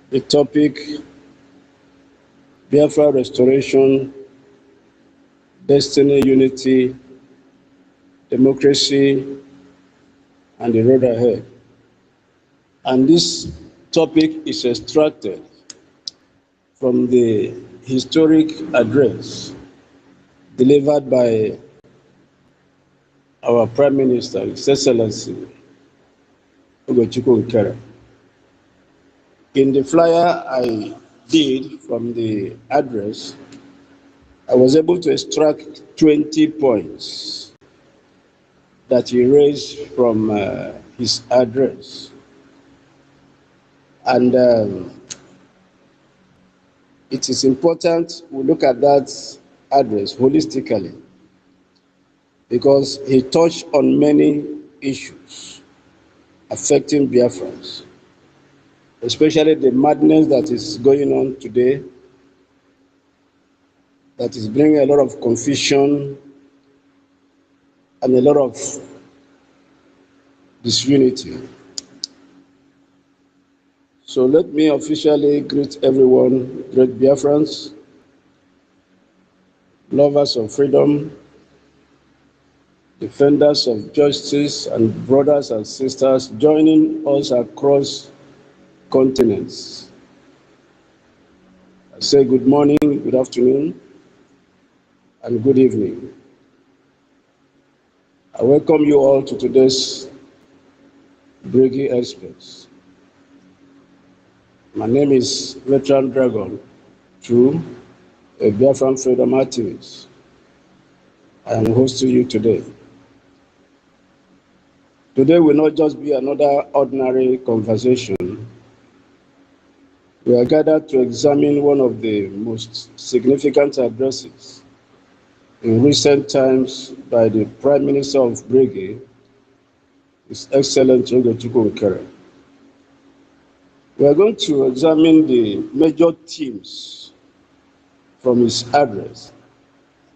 The topic, Biafra Restoration, Destiny, Unity, Democracy, and the Road Ahead. And this topic is extracted from the historic address delivered by our Prime Minister, His Excellency, NKERE. In the flyer I did from the address, I was able to extract 20 points that he raised from his address. And it is important we look at that address holistically, because he touched on many issues affecting Biafrans, especially the madness that is going on today, that is bringing a lot of confusion and a lot of disunity. So let me officially greet everyone, great Biafrans, lovers of freedom, defenders of justice, and brothers and sisters joining us across continents. I say good morning, good afternoon, and good evening. I welcome you all to today's Briggy Express. My name is Veteran Dragon, True, a Biafran freedom activist. I am hosting you today. Today will not just be another ordinary conversation. We are gathered to examine one of the most significant addresses in recent times by the Prime Minister of Briggy, His Excellency NKERE. We are going to examine the major themes from his address,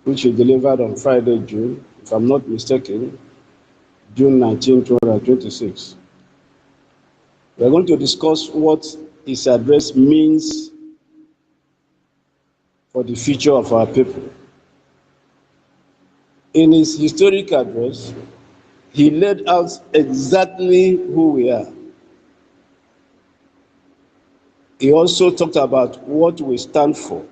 which he delivered on Friday, June, if I'm not mistaken, June 19, 2026. We are going to discuss what his address means for the future of our people. In his historic address, he laid out exactly who we are. He also talked about what we stand for.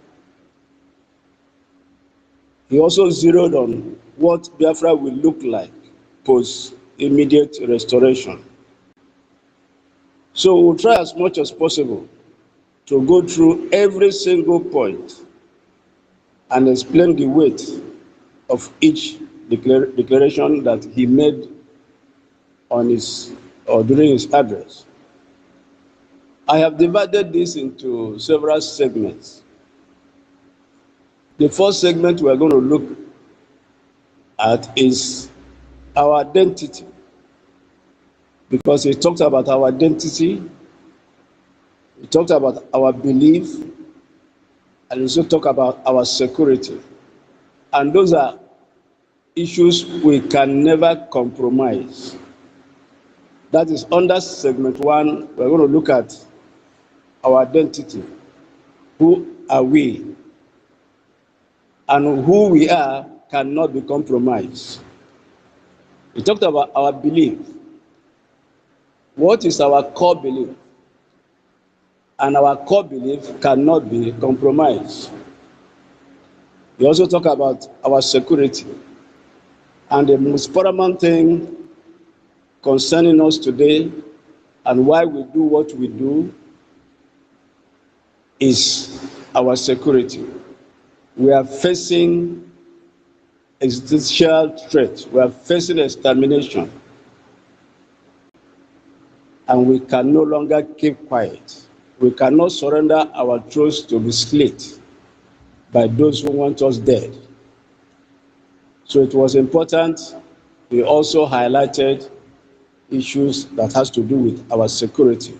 He also zeroed on what Biafra will look like post immediate restoration. So we'll try as much as possible to go through every single point and explain the weight of each declaration that he made on his or during his address. I have divided this into several segments. The first segment we are going to look at is our identity, because he talked about our identity, he talked about our belief, and also talked about our security. And those are issues we can never compromise. That is under segment one. We're going to look at our identity. Who are we? And who we are cannot be compromised. We talked about our belief. What is our core belief? And our core belief cannot be compromised. We also talk about our security. And the most paramount thing concerning us today and why we do what we do is our security. We are facing existential threat. We are facing extermination. And we can no longer keep quiet. We cannot surrender our throats to be slit by those who want us dead. So it was important we also highlighted issues that has to do with our security.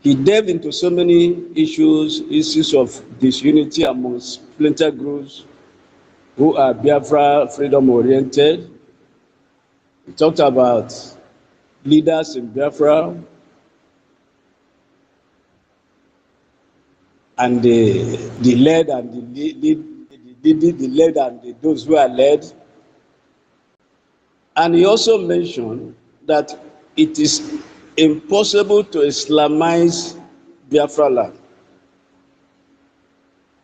He delved into so many issues of disunity among splinter groups who are Biafra freedom oriented. He talked about leaders in Biafra and the led and the led and those who are led. And he also mentioned that it is impossible to Islamize Biafra land.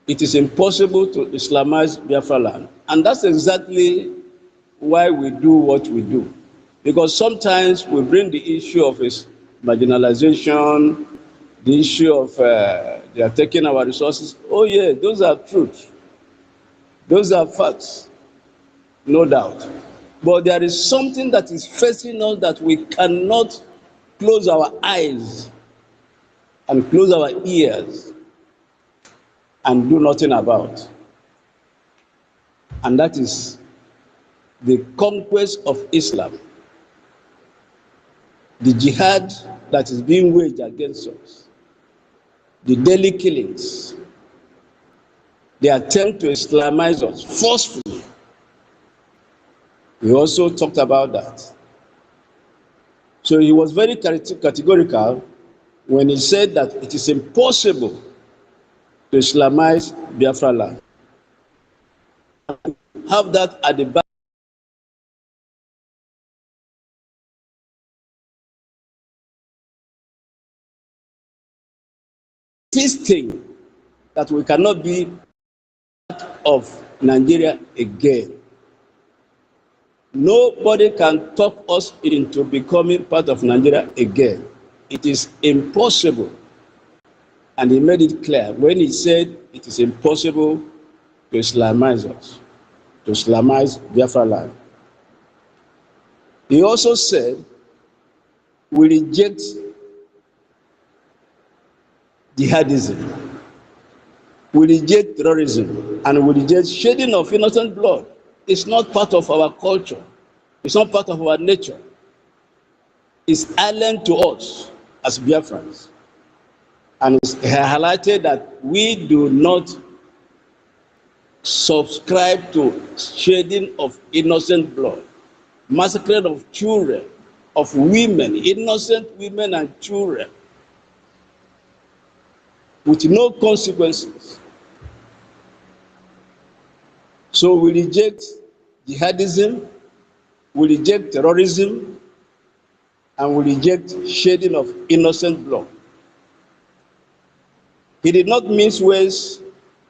It is impossible to Islamize Biafra land. And that's exactly why we do what we do. Because sometimes we bring the issue of marginalization, the issue of they are taking our resources. Oh yeah, those are truth. Those are facts, no doubt. But there is something that is facing us that we cannot close our eyes and close our ears and do nothing about. And that is the conquest of Islam, the jihad that is being waged against us, the daily killings, the attempt to Islamize us forcefully. We also talked about that. So he was very categorical when he said that it is impossible to Islamize Biafra land. Have that at the back. This thing that we cannot be part of Nigeria again. Nobody can talk us into becoming part of Nigeria again. It is impossible. And he made it clear when he said it is impossible to Islamize us, to Islamize Biafra land. He also said we reject jihadism, we reject terrorism, and we reject shedding of innocent blood. It's not part of our culture. It's not part of our nature. It's alien to us as Biafrans. And it's highlighted that we do not subscribe to shedding of innocent blood, massacre of children, of women, innocent women and children, with no consequences. So we reject jihadism, we reject terrorism, and we reject shedding of innocent blood. He did not mince words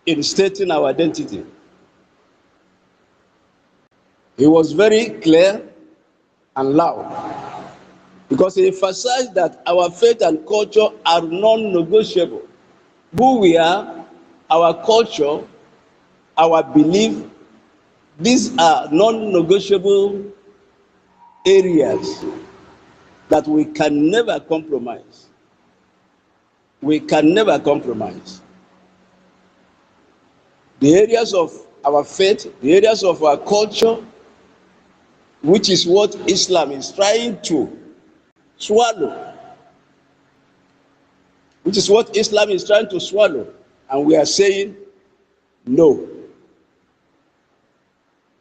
in stating our identity. He was very clear and loud because he emphasized that our faith and culture are non-negotiable. Who we are, our culture, our belief, these are non-negotiable areas that we can never compromise. We can never compromise. The areas of our faith, the areas of our culture, which is what Islam is trying to swallow, which is what Islam is trying to swallow, and we are saying no.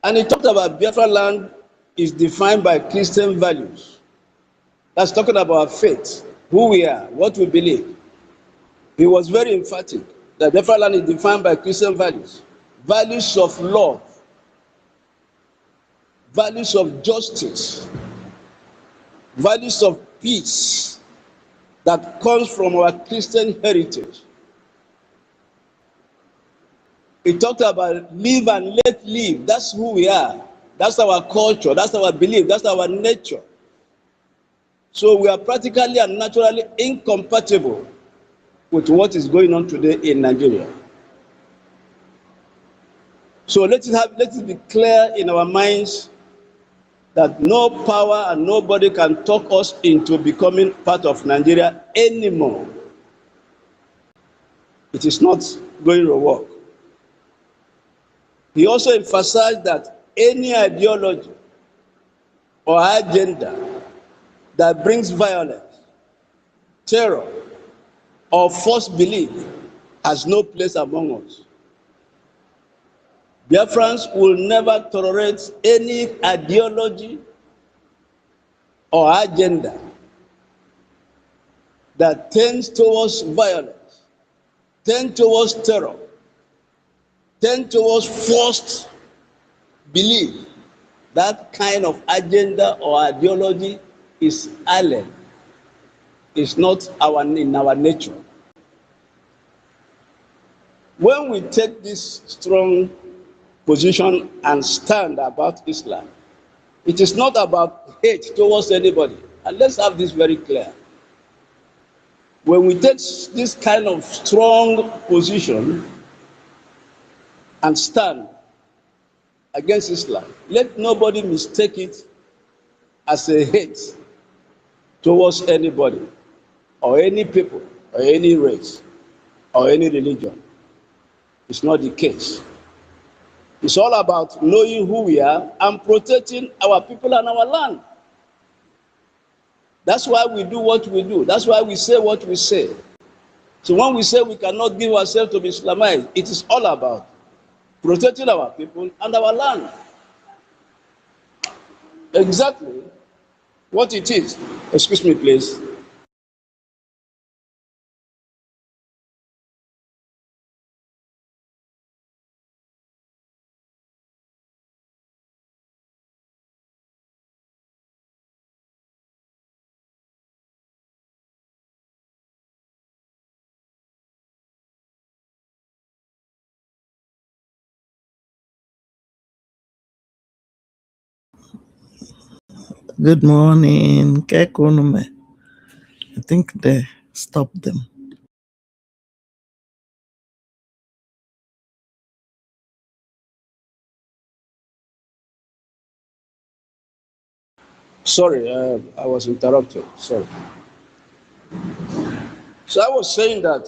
And he talked about Biafra land is defined by Christian values. That's talking about faith, who we are, what we believe. He was very emphatic that Biafra land is defined by Christian values, values of love, values of justice, values of peace that comes from our Christian heritage. He talked about live and let live. That's who we are. That's our culture. That's our belief. That's our nature. So we are practically and naturally incompatible with what is going on today in Nigeria. So let it be clear in our minds that no power and nobody can talk us into becoming part of Nigeria anymore. It is not going to work. He also emphasized that any ideology or agenda that brings violence, terror, or false belief has no place among us. Biafrans will never tolerate any ideology or agenda that tends towards violence, tend towards terror, tend towards forced belief. That kind of agenda or ideology is alien. It's not in our nature. When we take this strong position and stand about Islam, it is not about hate towards anybody. And let's have this very clear. When we take this kind of strong position and stand against Islam, let nobody mistake it as a hate towards anybody or any people or any race or any religion. It's not the case. It's all about knowing who we are and protecting our people and our land. That's why we do what we do. That's why we say what we say. So when we say we cannot give ourselves to be Islamized, it is all about protecting our people and our land. Exactly what it is. Excuse me, please. Good morning, Kekunume. I think they stopped them. Sorry, I was interrupted. Sorry. So I was saying that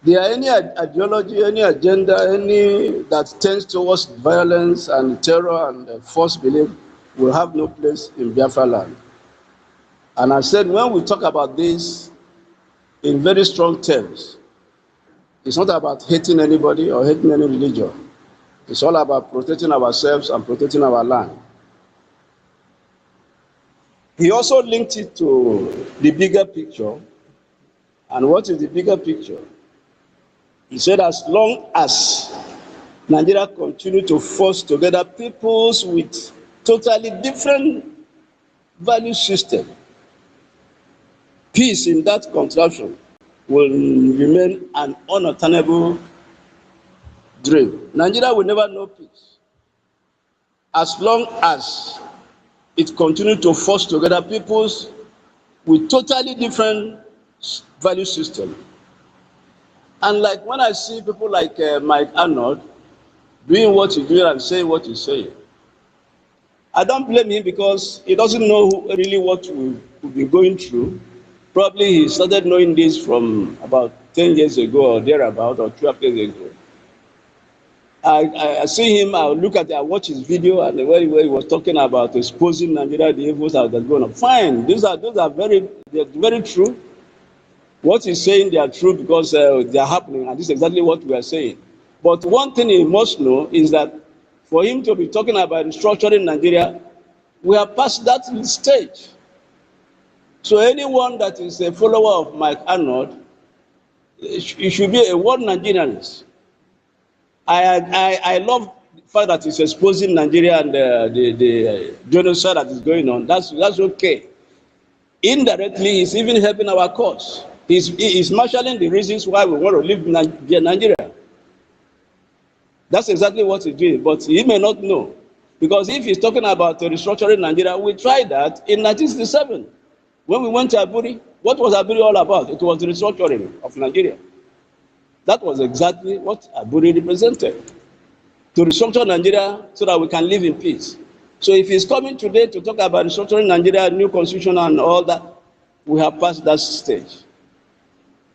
there are any ideology, any agenda, any that tends towards violence and terror and false belief will have no place in Biafra land. And I said, when we talk about this in very strong terms, it's not about hating anybody or hating any religion. It's all about protecting ourselves and protecting our land. He also linked it to the bigger picture. And what is the bigger picture? He said, as long as Nigeria continue to force together peoples with totally different value system, peace in that contraption will remain an unattainable dream. Nigeria will never know peace as long as it continues to force together peoples with totally different value system. And like when I see people like Mike Arnold doing what he's doing and saying what he's saying, I don't blame him because he doesn't know really what we've been going through. Probably he started knowing this from about 10 years ago or thereabout, or 12 years ago. I see him, I look at it, I watch his video, and where he was talking about exposing Nigeria, the evils that are going on. Fine, those are very true. What he's saying, they are true because they are happening, and this is exactly what we are saying. But one thing he must know is that for him to be talking about restructuring Nigeria, we are past that stage. So anyone that is a follower of Mike Arnold, it should be a one Nigerianist. I love the fact that he's exposing Nigeria and the genocide that is going on. That's okay. Indirectly, he's even helping our cause. He's marshalling the reasons why we want to leave Nigeria. That's exactly what he's doing, but he may not know. Because if he's talking about restructuring Nigeria, we tried that in 1967. When we went to Aburi, what was Aburi all about? It was the restructuring of Nigeria. That was exactly what Aburi represented. To restructure Nigeria so that we can live in peace. So if he's coming today to talk about restructuring Nigeria, new constitution and all that, we have passed that stage.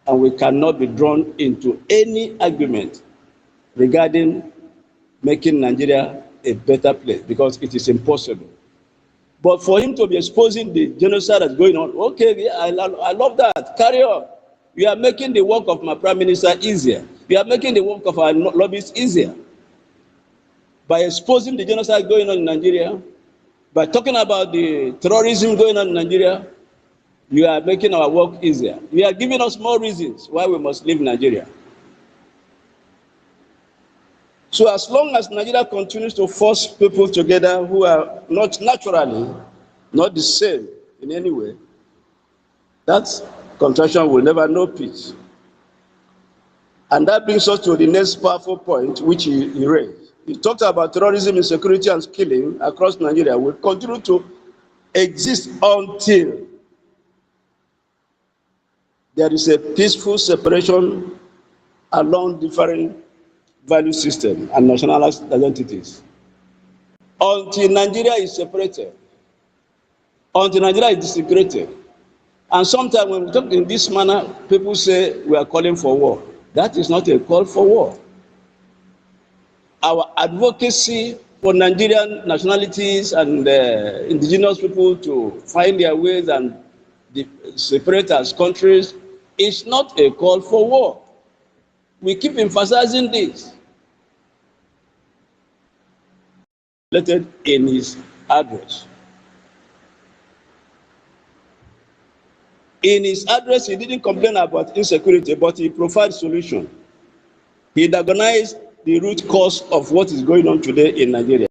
And we cannot be drawn into any argument regarding making Nigeria a better place because it is impossible. But for him to be exposing the genocide that's going on, okay, yeah, I love that. Carry on. We are making the work of my prime minister easier. We are making the work of our lobbyists easier. By exposing the genocide going on in Nigeria, by talking about the terrorism going on in Nigeria, You are making our work easier. You are giving us more reasons why we must leave Nigeria. So as long as Nigeria continues to force people together who are not naturally, not the same in any way, that contraction will never know peace. And that brings us to the next powerful point, which he raised. He talked about terrorism, insecurity, and killing across Nigeria will continue to exist until there is a peaceful separation along different value systems and national identities. Until Nigeria is separated, until Nigeria is disintegrated. And sometimes when we talk in this manner, people say we are calling for war. That is not a call for war. Our advocacy for Nigerian nationalities and indigenous people to find their ways and separate as countries is not a call for war. We keep emphasizing this. In his address. In his address, he didn't complain about insecurity, but he provided solution. He diagnosed the root cause of what is going on today in Nigeria.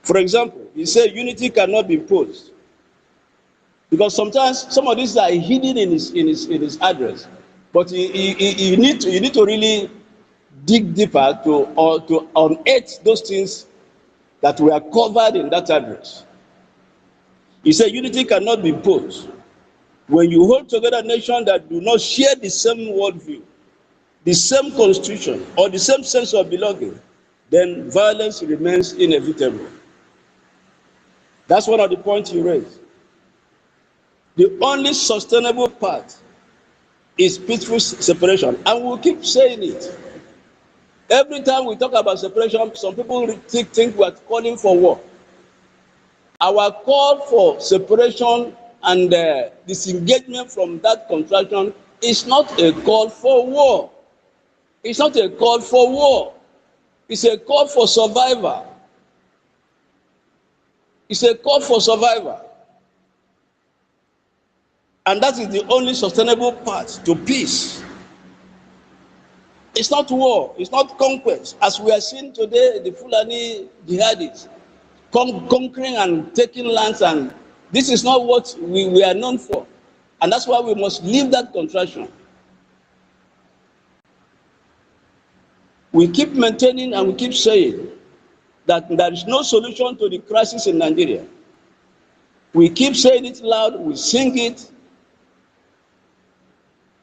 For example, he said unity cannot be imposed. Because sometimes some of these are hidden in his address. But you need to really dig deeper to unearth those things that were covered in that address. He said unity cannot be imposed. When you hold together nations that do not share the same worldview, the same constitution, or the same sense of belonging, then violence remains inevitable. That's one of the points he raised. The only sustainable path is peaceful separation, and we'll keep saying it. Every time we talk about separation, some people think we are calling for war. Our call for separation and disengagement from that contraction is not a call for war. It's not a call for war. It's a call for survival. It's a call for survival. And that is the only sustainable path to peace. It's not war. It's not conquest. As we are seeing today, the Fulani jihadis conquering and taking lands, and this is not what we are known for. And that's why we must leave that contraction. We keep maintaining and we keep saying that there is no solution to the crisis in Nigeria. We keep saying it loud, we sing it,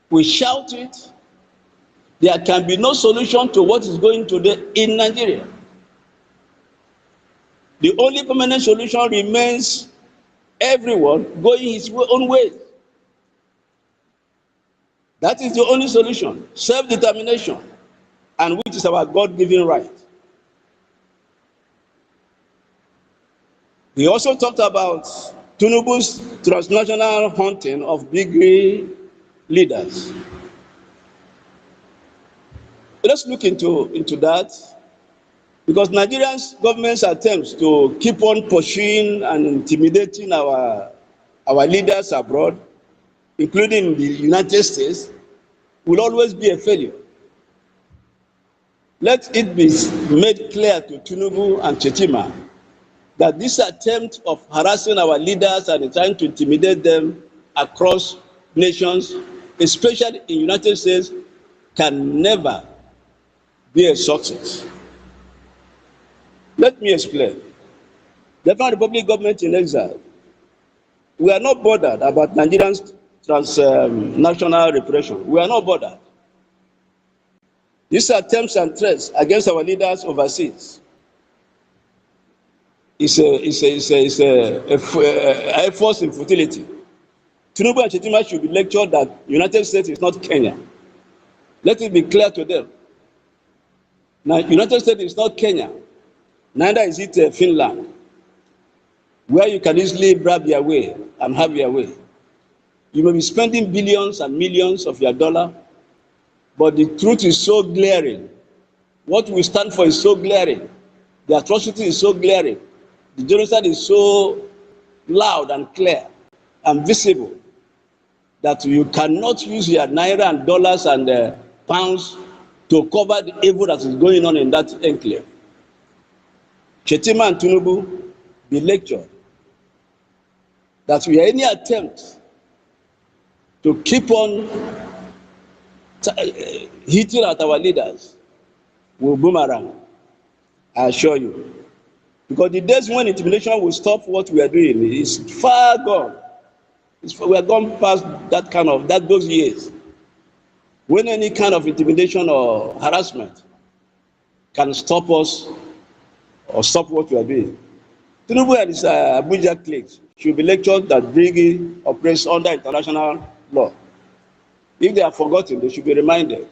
we shout it. There can be no solution to what is going today in Nigeria. The only permanent solution remains everyone going his own way. That is the only solution, self-determination, and which is our God-given right. He also talked about Tinubu's transnational hunting of big leaders. Let's look into that, because Nigeria's government's attempts to keep on pursuing and intimidating our leaders abroad, including the United States, will always be a failure. Let it be made clear to Tinubu and Chetima that this attempt of harassing our leaders and trying to intimidate them across nations, especially in the United States, can never be a success. Let me explain. The Federal Republic government in exile, we are not bothered about Nigerians' transnational repression. We are not bothered. These attempts and threats against our leaders overseas is a force in futility. Tinubu and Chetima should be lectured that United States is not Kenya. Let it be clear to them. Now, United States is not Kenya. Neither is it Finland, where you can easily grab your way and have your way. You may be spending billions and millions of your dollar, but the truth is so glaring. What we stand for is so glaring. The atrocity is so glaring. The genocide is so loud and clear and visible that you cannot use your naira and dollars and pounds to cover the evil that is going on in that enclave. Shetima and Tinubu be lectured that we are any attempt to keep on hitting at our leaders will boomerang, I assure you. Because the days when intimidation will stop what we are doing is far gone. We are gone past those years. When any kind of intimidation or harassment can stop us or stop what we are doing. Tinubu and his Abuja cliques should be lectured that Briggy operates under international law. If they are forgotten, they should be reminded.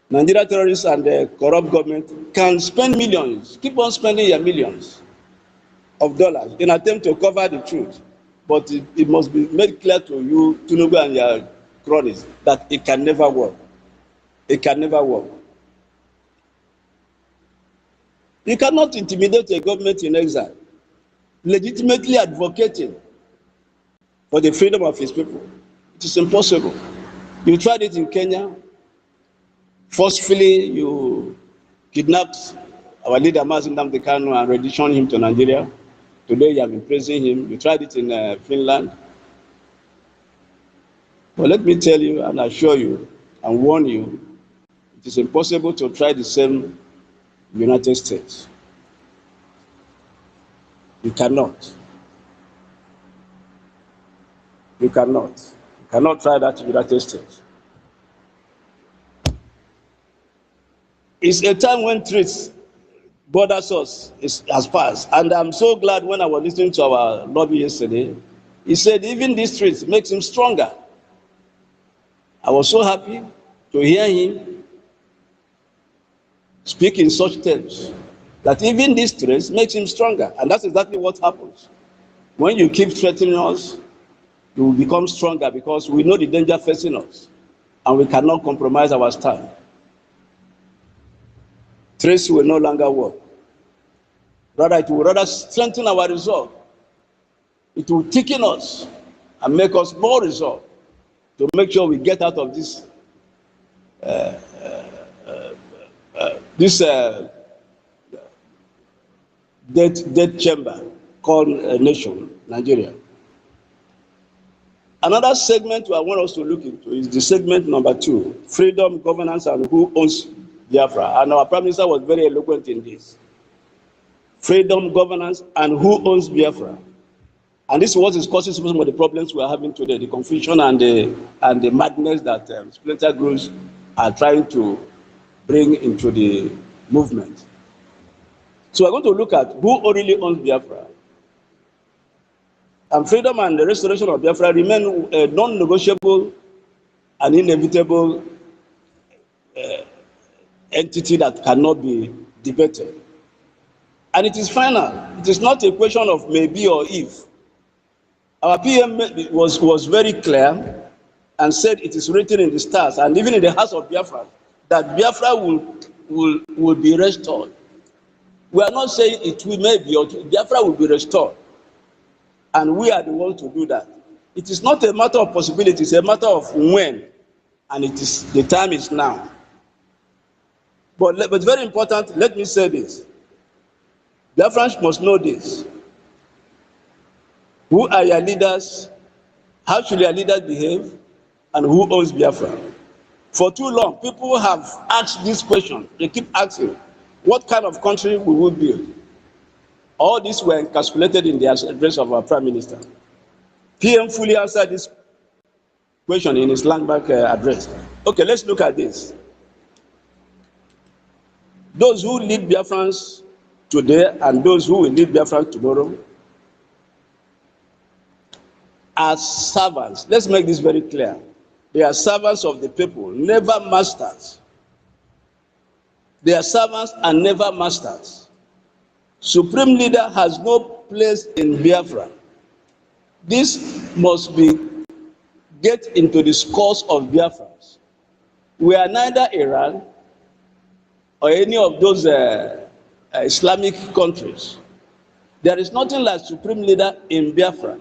Nigeria terrorists and the corrupt government can spend millions, keep on spending their millions of dollars in attempt to cover the truth. But it must be made clear to you, Tinubu and your cronies, that it can never work. It can never work. You cannot intimidate a government in exile, legitimately advocating for the freedom of his people. It is impossible. You tried it in Kenya. Forcefully, you kidnapped our leader, NNAMDI KANU, and renditioned him to Nigeria. Today, you have been praising him. You tried it in Finland. But let me tell you and assure you and warn you, it is impossible to try the same in the United States. You cannot. You cannot. You cannot try that in the United States. It's a time when threats borders us has passed. And I'm so glad when I was listening to our lobby yesterday, he said even these threats makes him stronger. I was so happy to hear him speak in such terms, that even these threats makes him stronger. And that's exactly what happens. When you keep threatening us, you will become stronger because we know the danger facing us and we cannot compromise our stand. Threats will no longer work. Rather, it will rather strengthen our resolve. It will thicken us and make us more resolved to make sure we get out of this dead chamber called nation, Nigeria. Another segment I want us to look into is the segment number 2, freedom, governance, and who owns Biafra. And our Prime Minister was very eloquent in this. Freedom, governance, and who owns Biafra. And this is what is causing some of the problems we are having today, the confusion and the madness that splinter groups are trying to bring into the movement. So we're going to look at who really owns Biafra. And freedom and the restoration of Biafra remain a non-negotiable and inevitable entity that cannot be debated. And it is final. It is not a question of maybe or if. Our PM was very clear and said it is written in the stars and even in the hearts of Biafra that Biafra will be restored. We are not saying it will maybe, or Biafra will be restored. And we are the ones to do that. It is not a matter of possibility, it's a matter of when. And the time is now. But very important, let me say this. Biafrans must know this. Who are your leaders? How should your leaders behave? And who owns Biafra? For too long, people have asked this question. They keep asking, what kind of country we will build? All these were encapsulated in the address of our Prime Minister. PM fully answered this question in his landmark address. Okay, let's look at this. Those who lead Biafrans today and those who will lead Biafrans tomorrow are servants. Let's make this very clear. They are servants of the people, never masters. They are servants and never masters. Supreme leader has no place in Biafra. This must get into the scores of Biafrans. We are neither Iran or any of those Islamic countries. There is nothing like supreme leader in Biafra.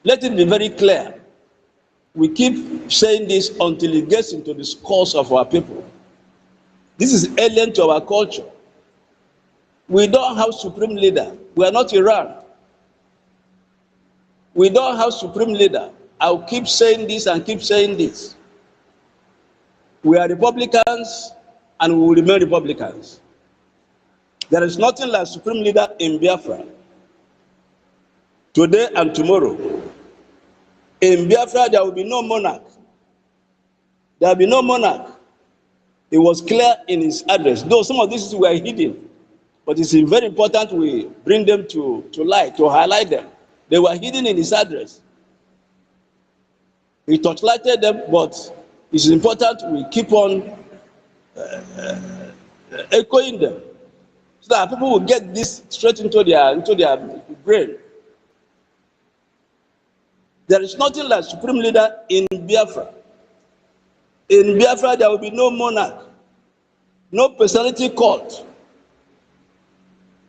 Let it be very clear. We keep saying this until it gets into the scores of our people. This is alien to our culture. We don't have supreme leader. We are not Iran. We don't have supreme leader. I'll keep saying this and keep saying this. We are Republicans and we will remain Republicans. There is nothing like supreme leader in Biafra. Today and tomorrow. In Biafra, there will be no monarch. There will be no monarch. It was clear in his address. Though some of these were hidden, but it's very important we bring them to light, to highlight them. They were hidden in his address. He torchlighted them, but it's important we keep on echoing them so that people will get this straight into their brain. There is nothing like supreme leader in Biafra. In Biafra, there will be no monarch, no personality cult.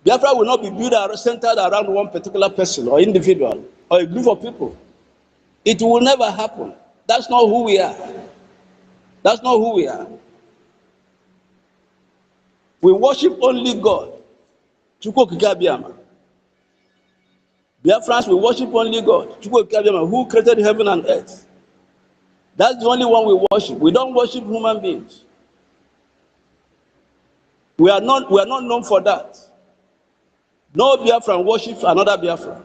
Biafra will not be built centered around one particular person or individual or a group of people. It will never happen. That's not who we are. That's not who we are. We worship only God. Biafrans, we worship only God, who created heaven and earth. That's the only one we worship. We don't worship human beings. We are not known for that. No Biafran worships another Biafran.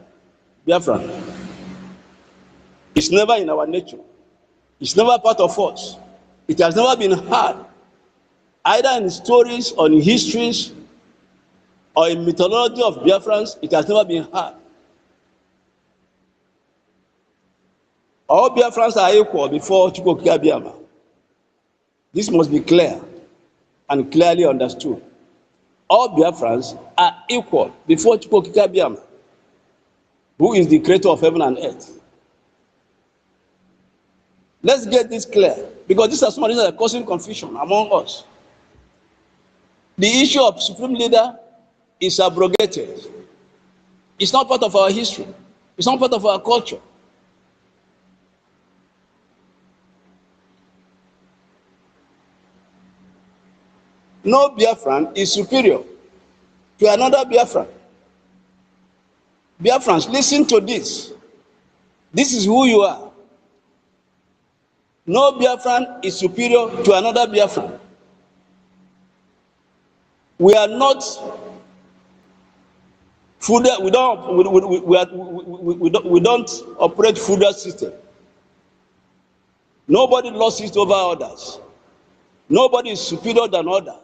It's never in our nature. It's never part of us. It has never been heard, either in stories or in histories or in mythology of Biafrans. It has never been heard. All Biafrans are equal before Chukwuka Biama. This must be clear and clearly understood. All Biafrans are equal before Chukwuka Biama, who is the creator of heaven and earth. Let's get this clear, because these are some of things that are causing confusion among us. The issue of supreme leader is abrogated. It's not part of our history. It's not part of our culture. No Biafran is superior to another Biafran. Biafrans, listen to this. This is who you are. No Biafran is superior to another Biafran. We are not food. We don't operate feudal system. Nobody lost it over others. Nobody is superior than other.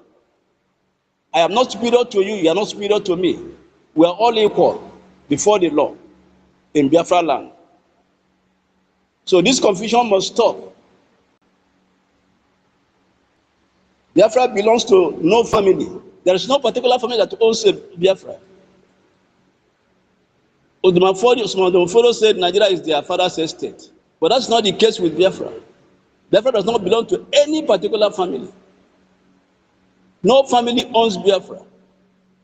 I am not superior to you. You are not superior to me. We are all equal before the law in Biafra land. So this confusion must stop. Biafra belongs to no family. There is no particular family that owns a Biafra. Odumaforo said Nigeria is their father's estate. But that's not the case with Biafra. Biafra does not belong to any particular family. No family owns Biafra.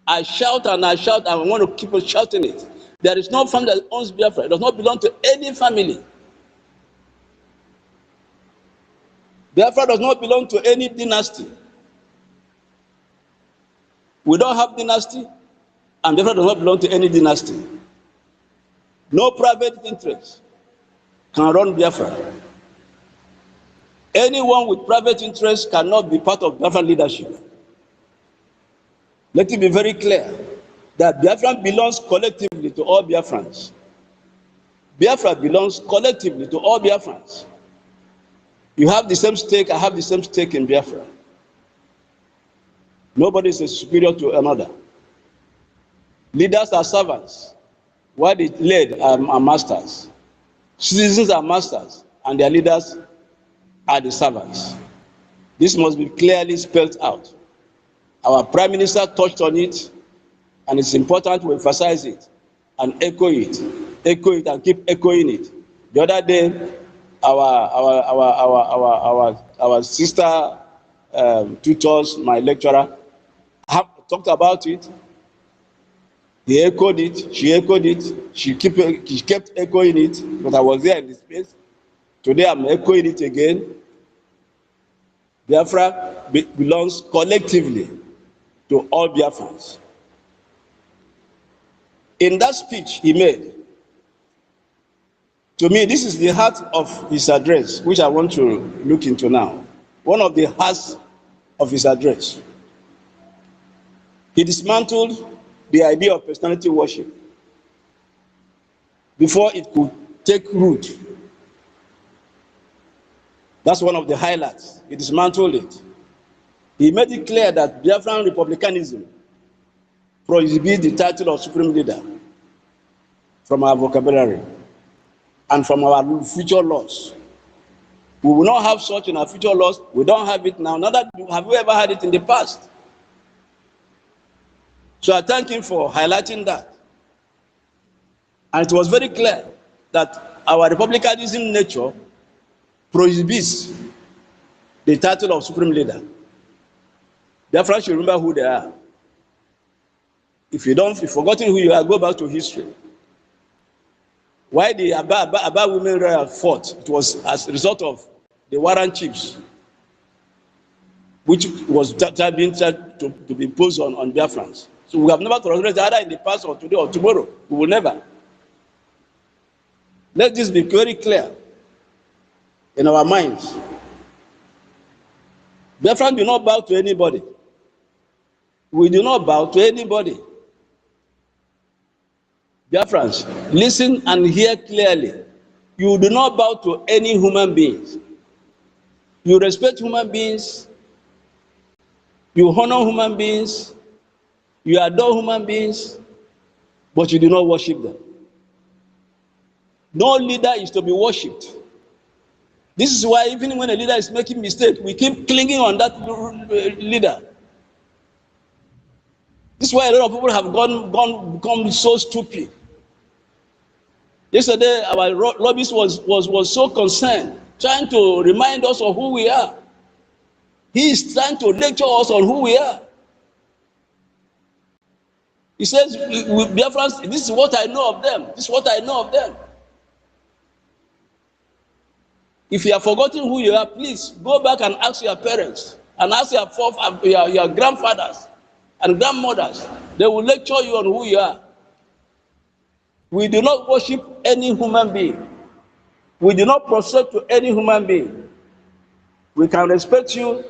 I shout and I shout and I want to keep on shouting it. There is no family that owns Biafra. It does not belong to any family. Biafra does not belong to any dynasty. We don't have dynasty, and Biafra does not belong to any dynasty. No private interest can run Biafra. Anyone with private interest cannot be part of Biafran leadership. Let it be very clear that Biafra belongs collectively to all Biafrans. Biafra belongs collectively to all Biafrans. You have the same stake, I have the same stake in Biafra. Nobody is superior to another. Leaders are servants, while the led are masters. Citizens are masters, and their leaders are the servants. This must be clearly spelled out. Our Prime Minister touched on it, and it's important to emphasize it and echo it and keep echoing it. The other day, our sister tutors, my lecturer, have talked about it. He echoed it, she echoed it, she kept echoing it, but I was there in the space. Today I'm echoing it again. Biafra belongs collectively to all Biafrans. In that speech he made, to me, this is the heart of his address, which I want to look into now. One of the hearts of his address. He dismantled the idea of personality worship before it could take root. That's one of the highlights. He dismantled it. He made it clear that Biafran republicanism prohibits the title of supreme leader from our vocabulary and from our future laws. We will not have such in our future laws. We don't have it now. Neither have we ever had it in the past. So I thank him for highlighting that. And it was very clear that our republicanism nature prohibits the title of supreme leader. Therefore, you remember who they are. If you've forgotten who you are, go back to history. Why the Aba women royal fought? It was as a result of the warrant chiefs, which was being tried to be imposed on Biafrans. So we have never tolerated either in the past or today or tomorrow. We will never. Let this be very clear in our minds. Biafrans do not bow to anybody. We do not bow to anybody. Biafrans, listen and hear clearly. You do not bow to any human beings. You respect human beings. You honor human beings. You adore human beings, but you do not worship them. No leader is to be worshipped. This is why even when a leader is making mistakes, we keep clinging on that leader. This is why a lot of people have become so stupid. Yesterday, our lobbyist was so concerned, trying to remind us of who we are. He is trying to lecture us on who we are. He says, Biafrans, this is what I know of them. This is what I know of them. If you have forgotten who you are, please go back and ask your parents and ask your grandfathers and grandmothers. They will lecture you on who you are. We do not worship any human being. We do not prostrate to any human being. We can respect you.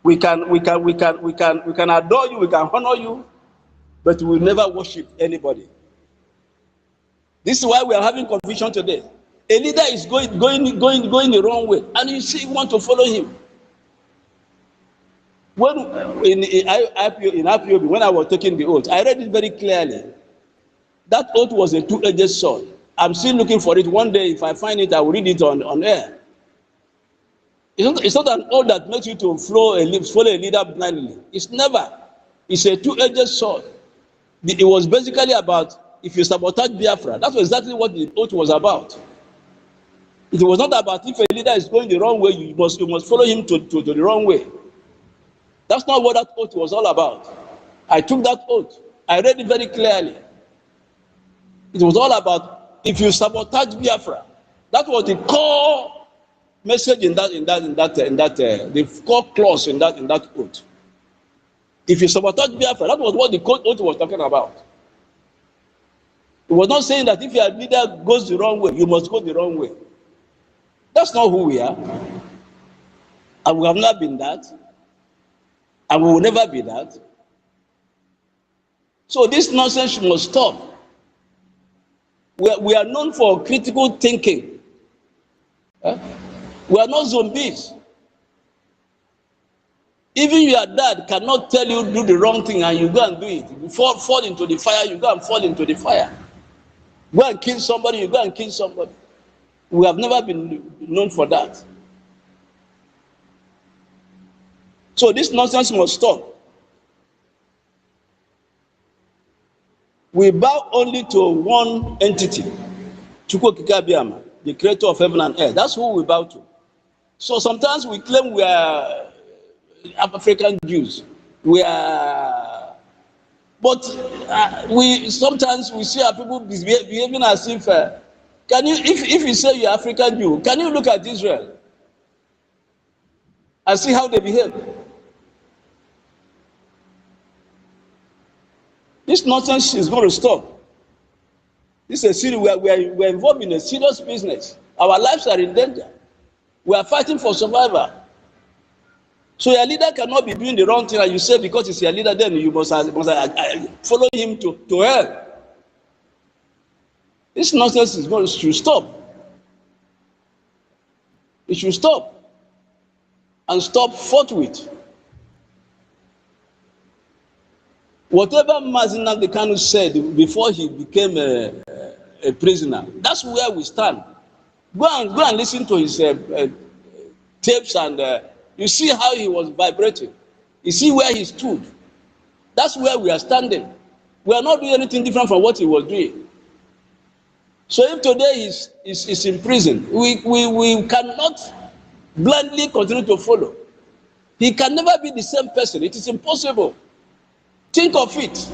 We can adore you. We can honor you, but we will never worship anybody. This is why we are having confusion today. A leader is going the wrong way, and you see, you want to follow him. When in IPOB, when I was taking the oath, I read it very clearly. That oath was a two-edged sword. I'm still looking for it. One day, if I find it, I will read it on air. It's not an oath that makes you to follow a leader blindly. It's never. It's a two-edged sword. It was basically about, if you sabotage Biafra, that's exactly what the oath was about. It was not about if a leader is going the wrong way, you must follow him to the wrong way. That's not what that oath was all about. I took that oath. I read it very clearly. It was all about if you sabotage Biafra. That was the core message the core clause in that oath. If you sabotage Biafra, that was what the oath was talking about. It was not saying that if your leader goes the wrong way, you must go the wrong way. That's not who we are. And we have not been that. And we will never be that. So this nonsense must stop. We are known for critical thinking. We are not zombies. Even your dad cannot tell you do the wrong thing and you go and do it. You fall into the fire, you go and fall into the fire. Go and kill somebody, you go and kill somebody. We have never been known for that. So this nonsense must stop. We bow only to one entity, Chukwokika, the creator of heaven and earth. That's who we bow to. So sometimes we claim we are African Jews. We are But we sometimes we see our people behaving as if can you if you say you're African Jew, can you look at Israel and see how they behave? This nonsense is going to stop. This is a serious, we're involved in a serious business. Our lives are in danger. We are fighting for survival. So your leader cannot be doing the wrong thing, and you say because he's your leader, then you must follow him to hell. This nonsense is going to stop. It should stop, and stop forthwith. Whatever NNAMDI KANU said before he became a prisoner, that's where we stand. Go and listen to his tapes, and you see how he was vibrating. You see where he stood. That's where we are standing. We are not doing anything different from what he was doing. So if today he's in prison, we cannot blindly continue to follow. He can never be the same person. It is impossible. Think of it.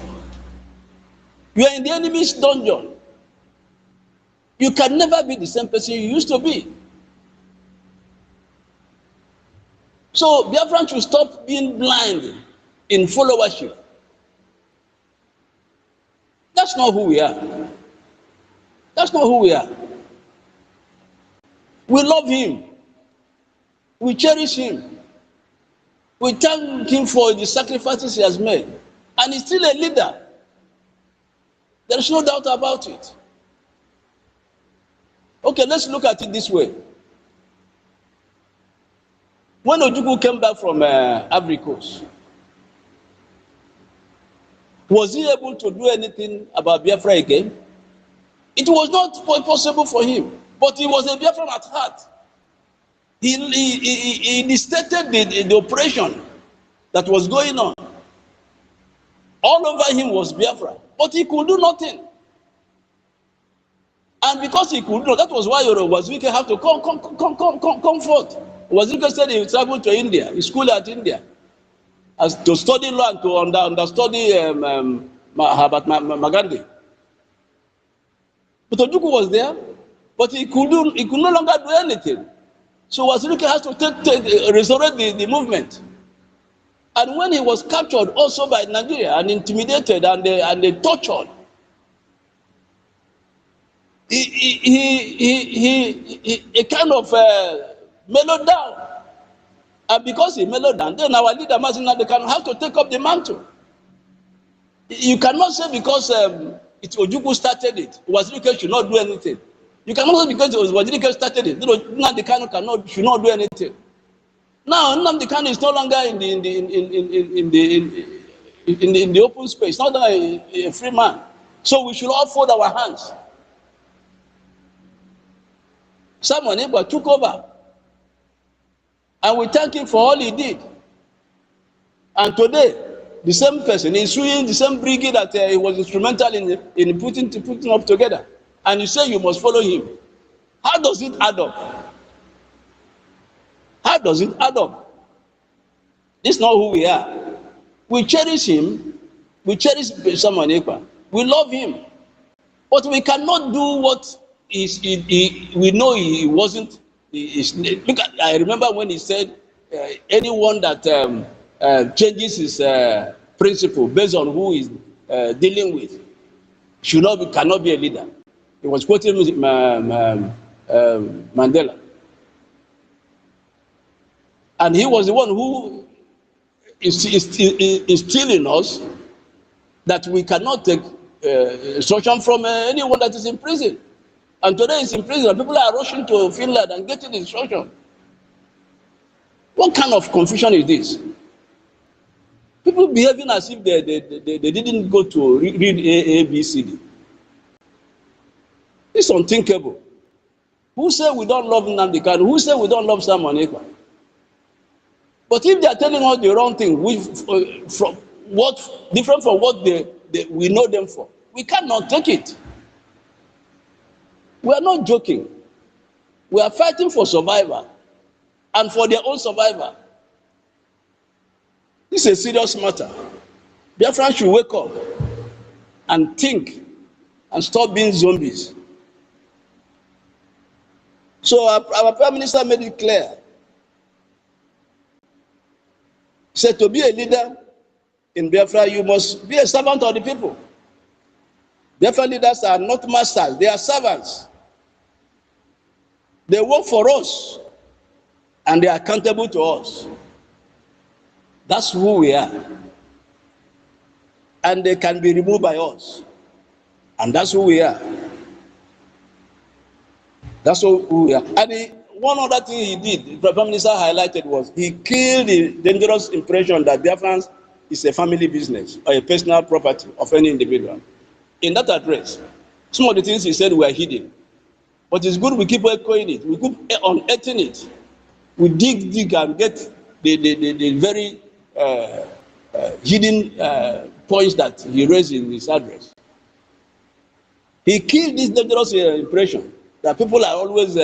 You are in the enemy's dungeon. You can never be the same person you used to be. So Biafran should stop being blind in followership. That's not who we are. That's not who we are. We love him. We cherish him. We thank him for the sacrifices he has made. And he's still a leader. There is no doubt about it. Okay, let's look at it this way. When Ojukwu came back from Ivory Coast, was he able to do anything about Biafra again? It was not possible for him, but he was a Biafran at heart. He dictated the operation that was going on. All over him was Biafra, but he could do nothing. And because he could do, that was why Wazirike had to come forth. Wazirike said he traveled to India, he schooled at India, as to study law and to understudy Magandi. But Ojukwu was there, but he could no longer do anything. So Wazirike has to resurrect the movement. And when he was captured also by Nigeria and intimidated and they tortured, he kind of mellowed down. And because he mellowed down, then our leader NNAMDI KANU have to take up the mantle. You cannot say because it's Ojukwu started it, Wazirike should not do anything. You cannot say because Wazirike started it, NNAMDI KANU should not do anything. Now NNAMDI KANU is no longer in the open space, not a free man. So we should all fold our hands. Simon Ekpa took over, and we thank him for all he did. And today, the same person is suing the same brigade that he was instrumental in putting up together. And you say you must follow him. How does it add up? How does it add up? This is not who we are. We cherish him. We cherish Simon Ekpa. We love him. But we cannot do what we know he wasn't. Look at, I remember when he said, anyone that changes his principle based on who he's dealing with cannot be a leader. He was quoting Mandela. And he was the one who is instilling us that we cannot take instruction from anyone that is in prison. And today he's in prison, and people are rushing to Finland and getting instruction. What kind of confusion is this? People behaving as if they didn't go to read A, B, C, D. It's unthinkable. Who said we don't love NNAMDI KANU? Who said we don't love Simon Ekpa? But if they are telling us the wrong thing, different from what we know them for, we cannot take it. We are not joking. We are fighting for survival and for their own survival. This is a serious matter. Biafran should wake up. and think and stop being zombies. So our Prime Minister made it clear. He said, to be a leader in Biafra, you must be a servant of the people. Biafra leaders are not masters, they are servants. They work for us and they are accountable to us. That's who we are. And they can be removed by us. And that's who we are. That's who we are. And one other thing he did, the Prime Minister highlighted, was he killed the dangerous impression that Biafrans is a family business or a personal property of any individual. In that address, some of the things he said were hidden. But it's good we keep echoing it. We keep unearthing it. We dig and get the very hidden points that he raised in his address. He killed this dangerous impression that people are always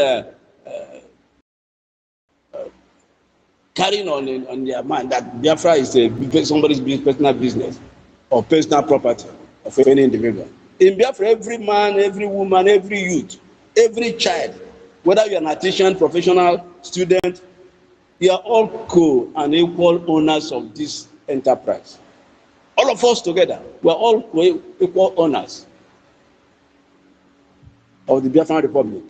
carrying on their mind that Biafra is somebody's personal business or personal property of any individual. In Biafra, every man, every woman, every youth, every child, whether you're an artisan, professional, student, you are all co and equal owners of this enterprise. All of us together, we are all equal owners of the Biafran Republic.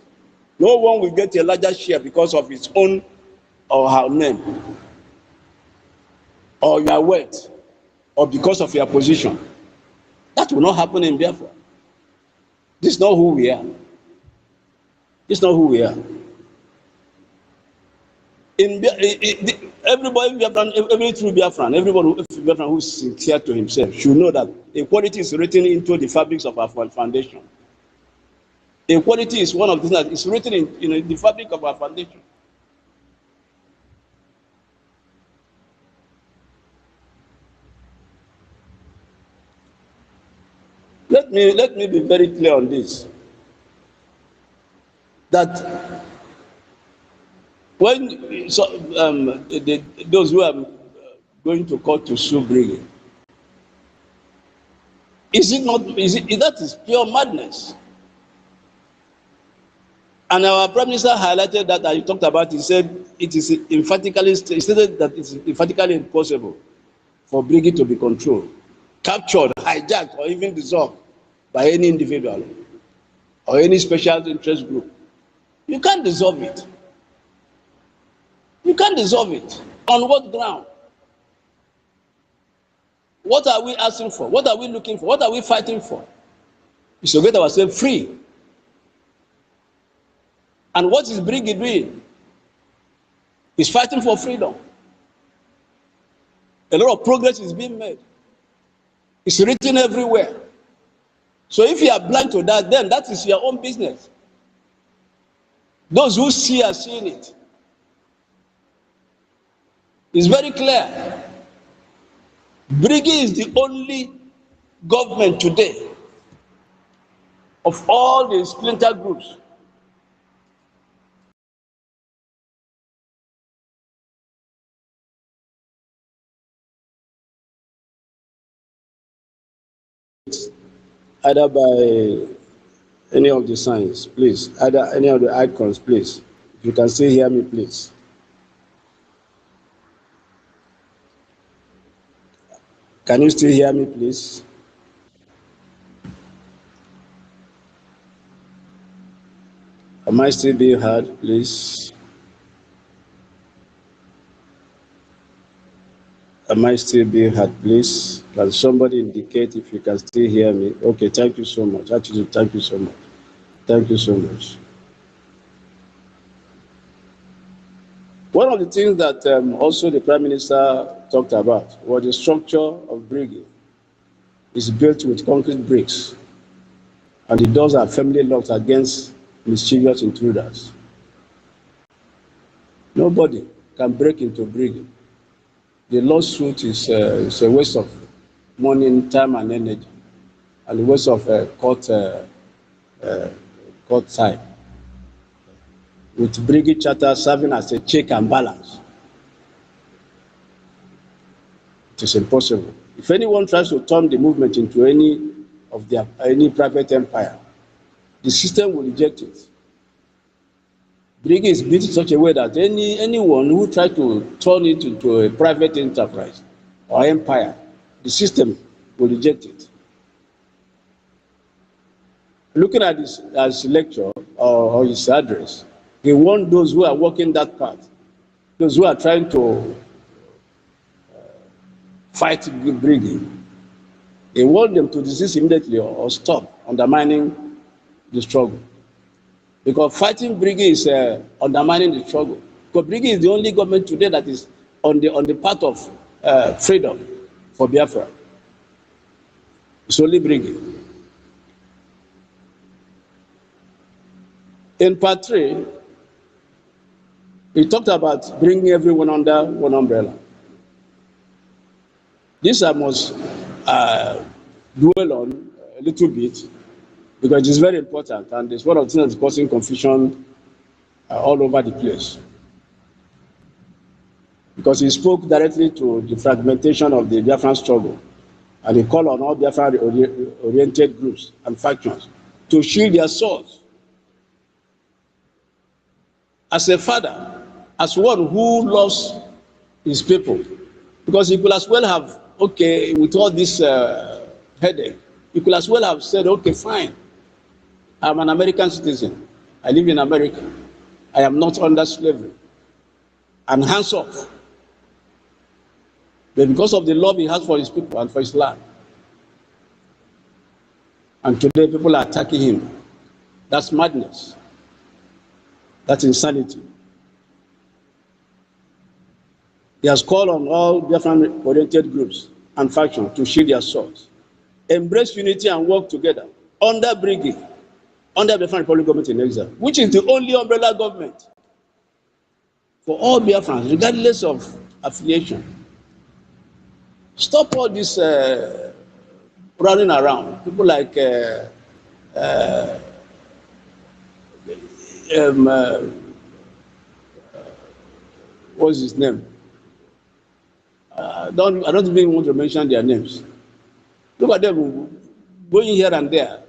No one will get a larger share because of his own or her name, or your wealth, or because of your position. That will not happen in Biafra. This is not who we are. This is not who we are. Everybody, every true Biafran, everybody who is sincere to himself should know that equality is written into the fabrics of our foundation. Equality is one of the things that is written in the fabric of our foundation. Let me be very clear on this. That when those who are going to court to sue Brigade, that is pure madness. And our Prime Minister highlighted that he talked about. He said it is emphatically stated that it's emphatically impossible for Brigade to be controlled, captured, hijacked, or even dissolved by any individual or any special interest group. You can't dissolve it. You can't dissolve it. On what ground? What are we asking for? What are we looking for? What are we fighting for? We should get ourselves free. And what is Brigade doing? He's fighting for freedom. A lot of progress is being made. It's written everywhere. So if you are blind to that, then that is your own business. Those who see are seeing it. It's very clear. Brigade is the only government today of all the splinter groups either by any of the signs, please, either any of the icons, please. If you can still hear me, please. Can you still hear me, please? Am I still being heard, please? Am I still being heard, please? Can somebody indicate if you can still hear me? Okay, thank you so much. Actually, thank you so much. Thank you so much. One of the things that also the Prime Minister talked about was the structure of Brigade is built with concrete bricks, and the doors are firmly locked against mischievous intruders. Nobody can break into Brigade. The lawsuit is a waste of money, time, and energy, and a waste of court time. With Brigade Charter serving as a check and balance, it is impossible. If anyone tries to turn the movement into any of any private empire. The system will reject it. Brigade is built in such a way that anyone who tries to turn it into a private enterprise or empire, the system will reject it. Looking at his lecture or his address, he warned those who are walking that path, those who are trying to fight the brigade. He warned them to desist immediately or stop undermining the struggle. Because fighting brigade is undermining the struggle. Because brigade is the only government today that is on the path of freedom for Biafra. It's only brigade. In part 3, he talked about bringing everyone under one umbrella. This I must dwell on a little bit because it is very important and it's one of the things that's causing confusion all over the place. Because he spoke directly to the fragmentation of the Biafran struggle and he called on all Biafran-oriented groups and factions to shield their swords. As a father, as one who loves his people, because he could as well have, okay, with all this headache, he could as well have said, okay, fine, I'm an American citizen, I live in America, I am not under slavery, and hands off. But because of the love he has for his people and for his land, and today people are attacking him, that's madness. That's insanity. He has called on all Biafran-oriented groups and factions to shield their swords, embrace unity and work together under brigade, under the Biafran Republic government in exile, which is the only umbrella government for all Biafrans, regardless of affiliation. Stop all this running around. People like what's his name? I don't even want to mention their names. Look at them going here and there,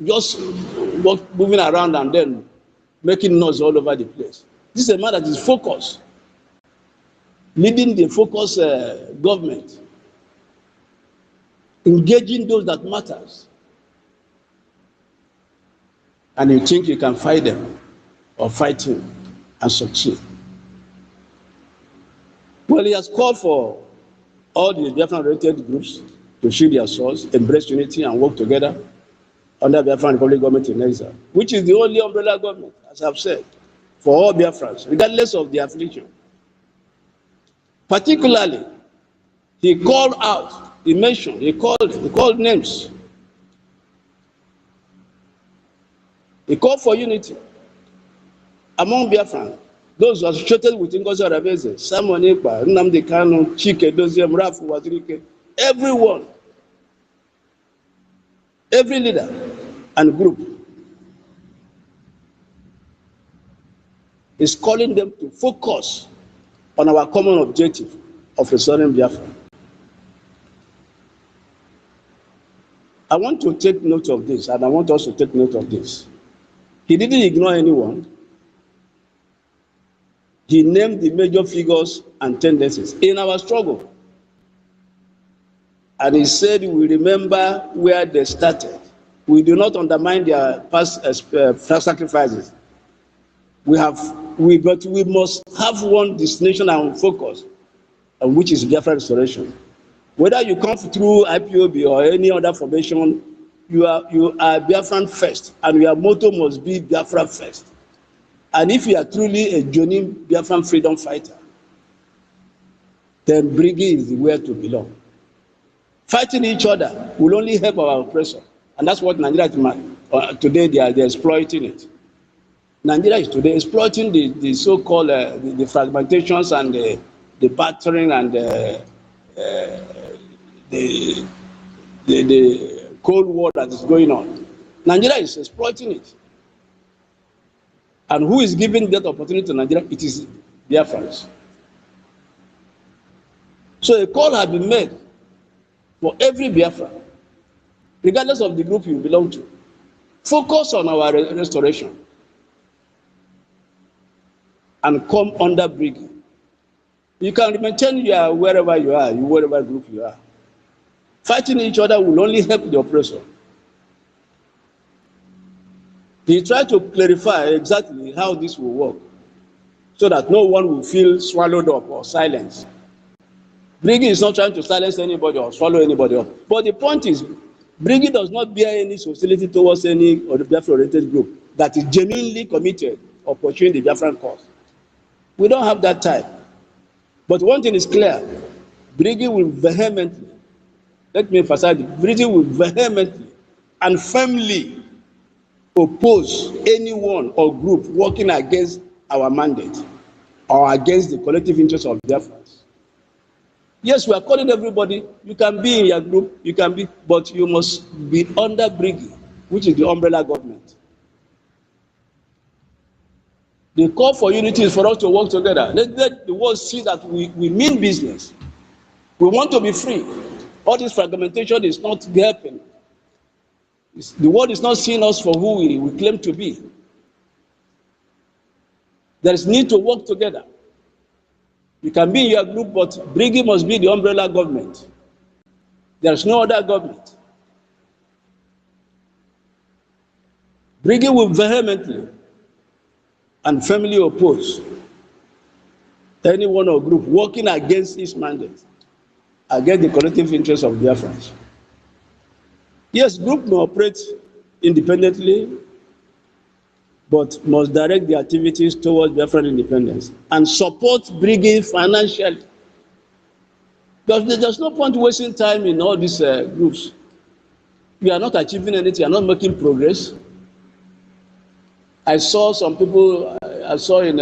just moving around and then making noise all over the place. This is a man that is focused, leading the focused government, engaging those that matters. And you think you can fight them or fight him and succeed. Well, he has called for all the Biafran-related groups to shield their swords, embrace unity, and work together under Biafran Republic government in exile, which is the only umbrella government, as I've said, for all Biafrans, regardless of their affiliation. Particularly, he called out, he mentioned, he called names. He called for unity among Biafran, those associated with Ngozi Arabeze, Simon Ekpa, NNAMDI KANU, Chike Doziem, Rafu Wazirike, everyone, every leader and group is calling them to focus on our common objective of restoring Biafra. I want to take note of this, and I want us to take note of this. He didn't ignore anyone. He named the major figures and tendencies in our struggle. And he said, we remember where they started. We do not undermine their past sacrifices. But we must have one destination and focus, which is Biafra restoration. Whether you come through IPOB or any other formation, you are Biafran first, and your motto must be Biafra first. And if you are truly a genuine Biafran freedom fighter, then brigade is where to belong. Fighting each other will only help our oppressor, and that's what Nigeria is today they are exploiting it. Nigeria is today exploiting the so-called the fragmentations and the battering and the Cold War that is going on. Nigeria is exploiting it. And who is giving that opportunity to Nigeria? It is Biafrans. So a call has been made for every Biafran regardless of the group you belong to. Focus on our restoration and come under Briggy. You can maintain your wherever you are, whatever group you are. Fighting each other will only help the oppressor. He tried to clarify exactly how this will work so that no one will feel swallowed up or silenced. Briggy is not trying to silence anybody or swallow anybody up. But the point is, Briggy does not bear any hostility towards any of the Biafra-oriented group that is genuinely committed or pursuing the Biafran cause. We don't have that time. But one thing is clear, Briggy will vehemently, let me emphasize it, Briggy will vehemently and firmly oppose anyone or group working against our mandate or against the collective interests of Biafrans. Yes, we are calling everybody, you can be in your group, you can be, but you must be under Briggy, which is the umbrella government. The call for unity is for us to work together. Let the world see that we mean business. We want to be free. All this fragmentation is not helping. The world is not seeing us for who we claim to be. There is need to work together. You can be in your group, but Briggy must be the umbrella government. There is no other government. Briggy will vehemently and firmly oppose anyone or group working against its mandate, against the collective interests of Biafrans. Yes, group may operate independently, but must direct their activities towards Biafran independence and support Briggy financially. Because there's no point wasting time in all these groups. You are not achieving anything, you are not making progress. I saw some people, I saw in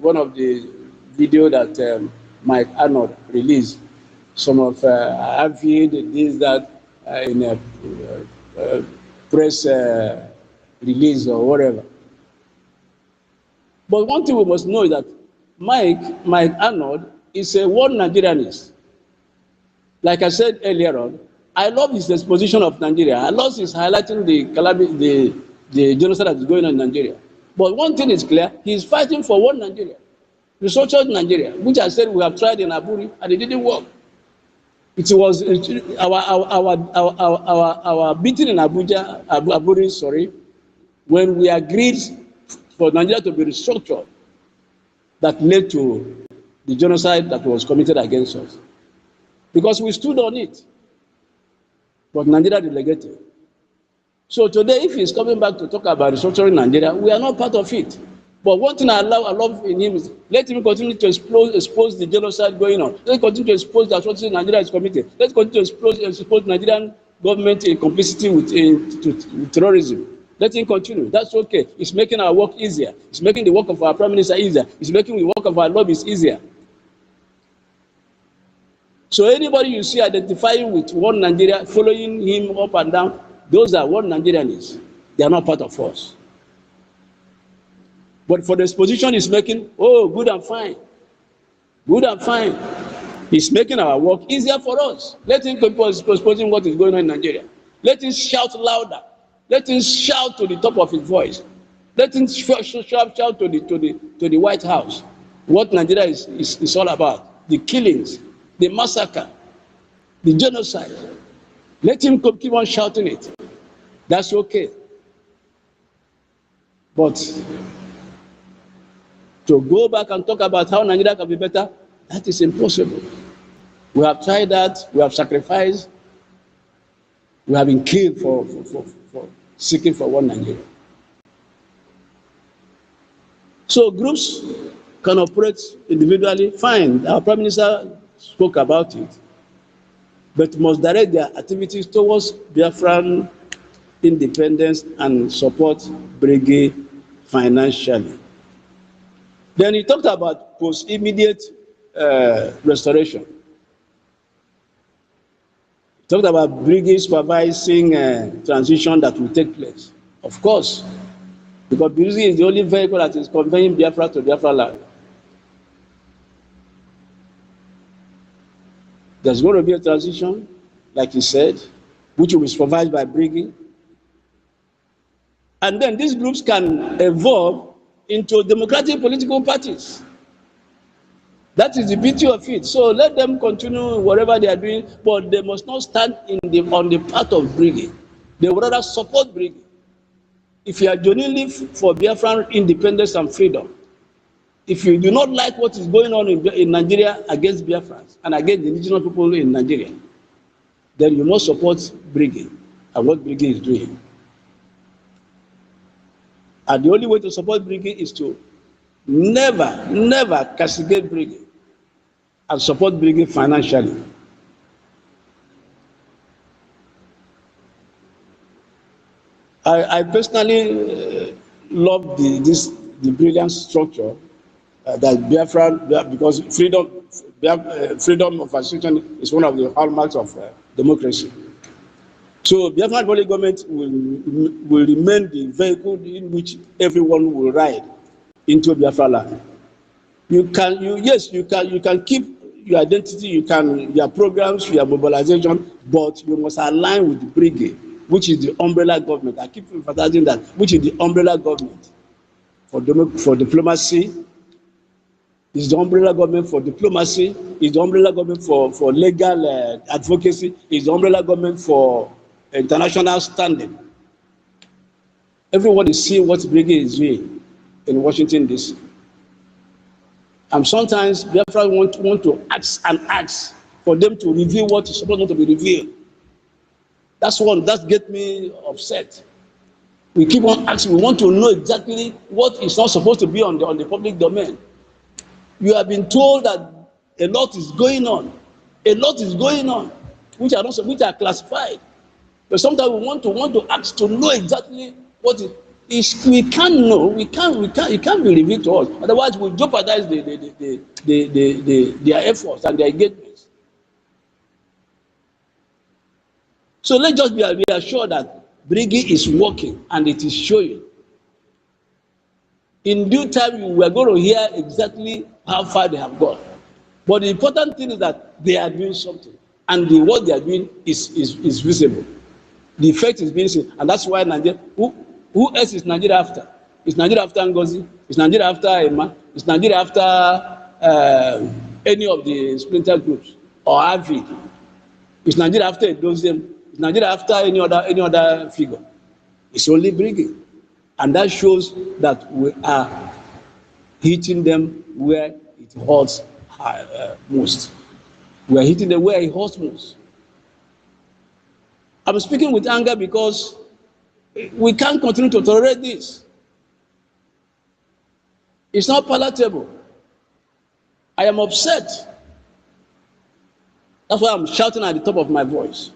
one of the video that Mike Arnold released, some of Avid, this, that, in a press release or whatever. But one thing we must know is that Mike Arnold is a one Nigerianist. Like I said earlier on, I love his exposition of Nigeria. I love his highlighting the genocide that is going on in Nigeria. But one thing is clear, he is fighting for one Nigeria, restructured Nigeria, which I said we have tried in Aburi and it didn't work. It was our meeting in Aburi, sorry, when we agreed for Nigeria to be restructured, that led to the genocide that was committed against us. Because we stood on it, but Nigeria delegated. So today, if he's coming back to talk about restructuring Nigeria, we are not part of it. But one thing I love in him is let him continue to expose the genocide going on. Let's continue to expose the atrocities Nigeria is committed. Let's continue to expose Nigerian government in complicity with terrorism. Let him continue. That's okay. It's making our work easier. It's making the work of our Prime Minister easier. It's making the work of our lobbyists easier. So anybody you see identifying with one Nigeria, following him up and down, those are one Nigerians. They are not part of us. But for the exposition he's making, oh, good and fine. Good and fine. He's making our work easier for us. Let him keep exposing what is going on in Nigeria. Let him shout louder. Let him shout to the top of his voice. Let him shout to the White House what Nigeria is all about. The killings, the massacre, the genocide. Let him keep on shouting it. That's okay. But to go back and talk about how Nigeria can be better, that is impossible. We have tried that, we have sacrificed, we have been killed for seeking for one Nigeria. So groups can operate individually, fine. Our Prime Minister spoke about it, but must direct their activities towards Biafran independence and support Briggy financially. Then he talked about post-immediate restoration. He talked about Briggy supervising transition that will take place. Of course, because Briggy is the only vehicle that is conveying Biafra to Biafra land. There's going to be a transition, like he said, which will be supervised by Brigade. And then these groups can evolve into democratic political parties. That is the beauty of it. So let them continue whatever they are doing, but they must not stand on the path of Brigade. They would rather support Brigade. If you are genuinely for Biafran independence and freedom, if you do not like what is going on in Nigeria against Biafrans and against the indigenous people in Nigeria, then you must support Brigade and what Brigade is doing. And the only way to support Brigade is to never castigate Brigade and support Brigade financially. I personally love the brilliant structure that Biafra, because freedom of association is one of the hallmarks of democracy. So Biafran Republic government will remain the vehicle in which everyone will ride into Biafra land. You can keep your identity, your programs, your mobilization, but you must align with the Brigade, which is the umbrella government. I keep emphasizing that, which is the umbrella government for diplomacy. Is the umbrella government for diplomacy, is the umbrella government for legal advocacy, is the umbrella government for international standing. Everyone is seeing what Brigade is doing in Washington, D.C. And sometimes Biafra want to ask for them to reveal what is supposed not to be revealed. That gets me upset. We keep on asking, we want to know exactly what is not supposed to be on the public domain. You have been told that a lot is going on, which are classified. But sometimes we want to ask to know exactly what it is. We can't know. It can't be revealed to us. Otherwise, we jeopardize their efforts and their engagements. So let's just be assured that Brigade is working and it is showing. In due time, we are going to hear exactly how far they have gone. But the important thing is that they are doing something, and what they are doing is visible. The effect is being seen, and that's why Nigeria. Who else is Nigeria after? Is Nigeria after Ngozi? Is Nigeria after Emma? Is Nigeria after any of the splinter groups or Avid? Is Nigeria after Edoziem? Is Nigeria after any other figure? It's only Brigade. And that shows that we are hitting them where it hurts most. We are hitting them where it hurts most. I'm speaking with anger because we can't continue to tolerate this. It's not palatable. I am upset. That's why I'm shouting at the top of my voice.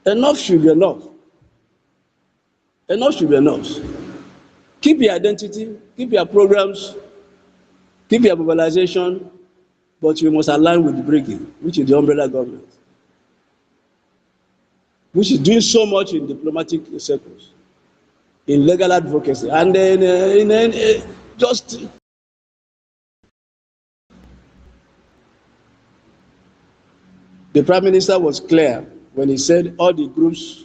Enough should be enough. Enough should be enough. Keep your identity, keep your programs, keep your mobilization, but you must align with the Brigade, which is the umbrella government, which is doing so much in diplomatic circles, in legal advocacy, and then just the Prime Minister was clear when he said all the groups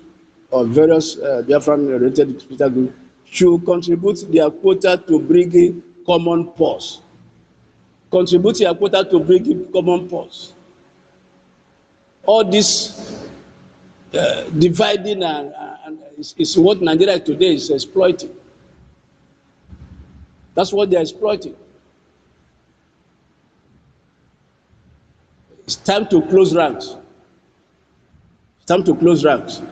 of various Biafran-related digital groups should contribute their quota to Brigade common purse. Contribute their quota to Brigade common purse. All this dividing is what Nigeria today is exploiting. That's what they are exploiting. It's time to close ranks. It's time to close ranks.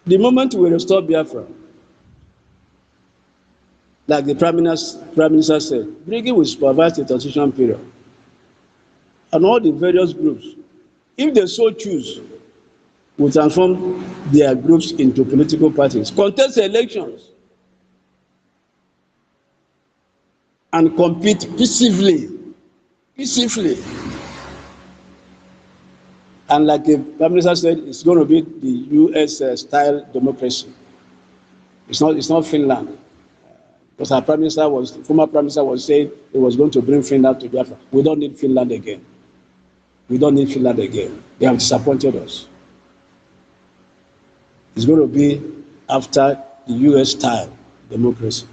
The moment we restore Biafra, like the Prime Minister said, Brigade will supervise the transition period. And all the various groups, if they so choose, will transform their groups into political parties, contest elections, and compete peacefully. And like the Prime Minister said, it's going to be the US style democracy. It's not Finland. Because our former Prime Minister was saying he was going to bring Finland to Biafra. We don't need Finland again. We don't need Finland again. They have disappointed us. It's going to be after the US style democracy.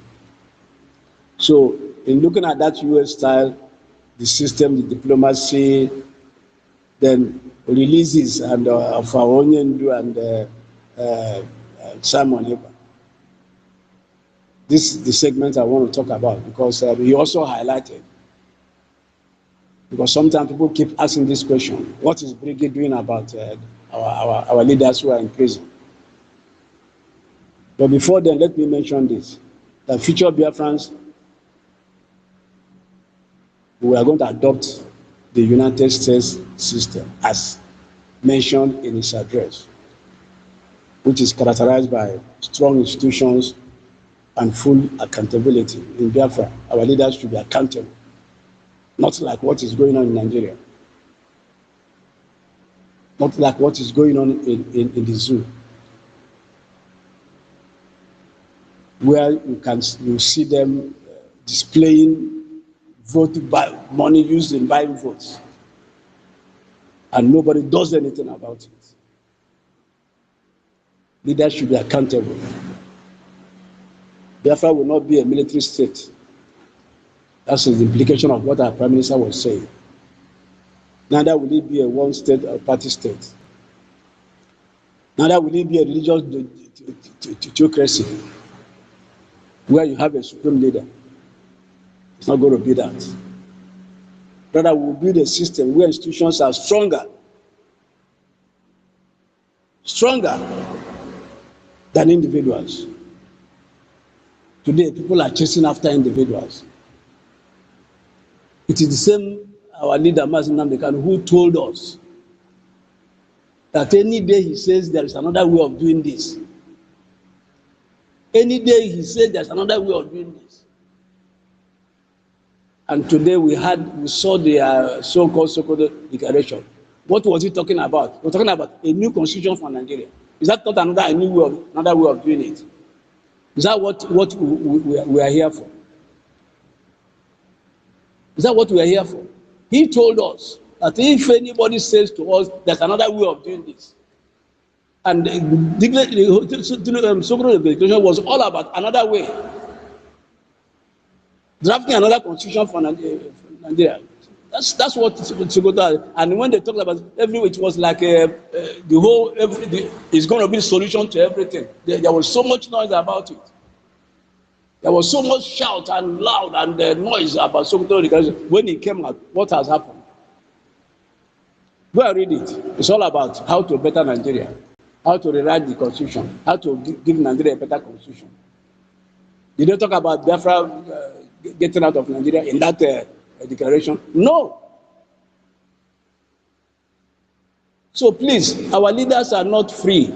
So in looking at that US style, the system, the diplomacy, then releases and of Onyendu and Simon Ekpa. This is the segment I want to talk about because he also highlighted. Because sometimes people keep asking this question: what is Brigade doing about our leaders who are in prison? But before then, let me mention this: that future Biafrans, we are going to adopt the United States system as mentioned in his address, which is characterized by strong institutions and full accountability. In Biafra, our leaders should be accountable, not like what is going on in Nigeria, not like what is going on in the zoo, where you see them displaying money used in buying votes, and nobody does anything about it. Leaders should be accountable. Biafra will not be a military state. That's the implication of what our Prime Minister was saying. Neither will it be a one-state or party state. Neither will it be a religious theocracy where you have a supreme leader. It's not going to be that. Rather, we will build a system where institutions are stronger than individuals. Today, people are chasing after individuals. It is the same, our leader, NNAMDI KANU, who told us that any day he says there is another way of doing this, any day he says there's another way of doing this. And today we saw the so-called declaration. What was he talking about? We're talking about a new constitution for Nigeria. Is that not another way of doing it? Is that what we are here for? Is that what we are here for? He told us that if anybody says to us there's another way of doing this, and the so-called declaration was all about another way, drafting another constitution for Nigeria. That's what Sokoto. And when they talked about everywhere, it was like it's going to be the solution to everything. There was so much noise about it. There was so much shout and loud and noise about Sokoto because when it came out, what has happened? Go and read it. It's all about how to better Nigeria, how to rewrite the constitution, how to give Nigeria a better constitution. Did they talk about Biafra getting out of Nigeria in that declaration? No. So please, our leaders are not free.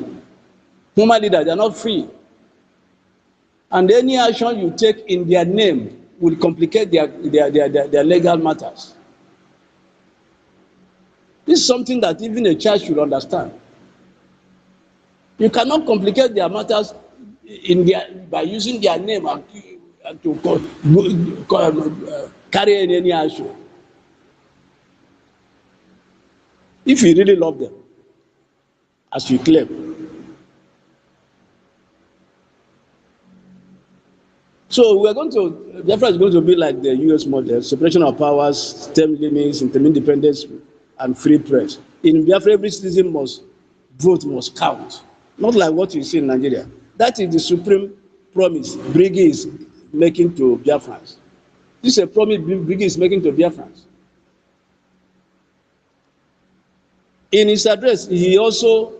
Human leaders are not free. And any action you take in their name will complicate their legal matters. This is something that even a church should understand. You cannot complicate their matters by using their name and to carry any issue. If you really love them, as you claim. So Biafra is going to be like the US model: separation of powers, term limits, interdependence, and free press. In Biafra, every citizen vote must count. Not like what you see in Nigeria. That is the supreme promise Brigade is making to Biafrans. This is a promise Brigade is making to Biafrans. In his address, he also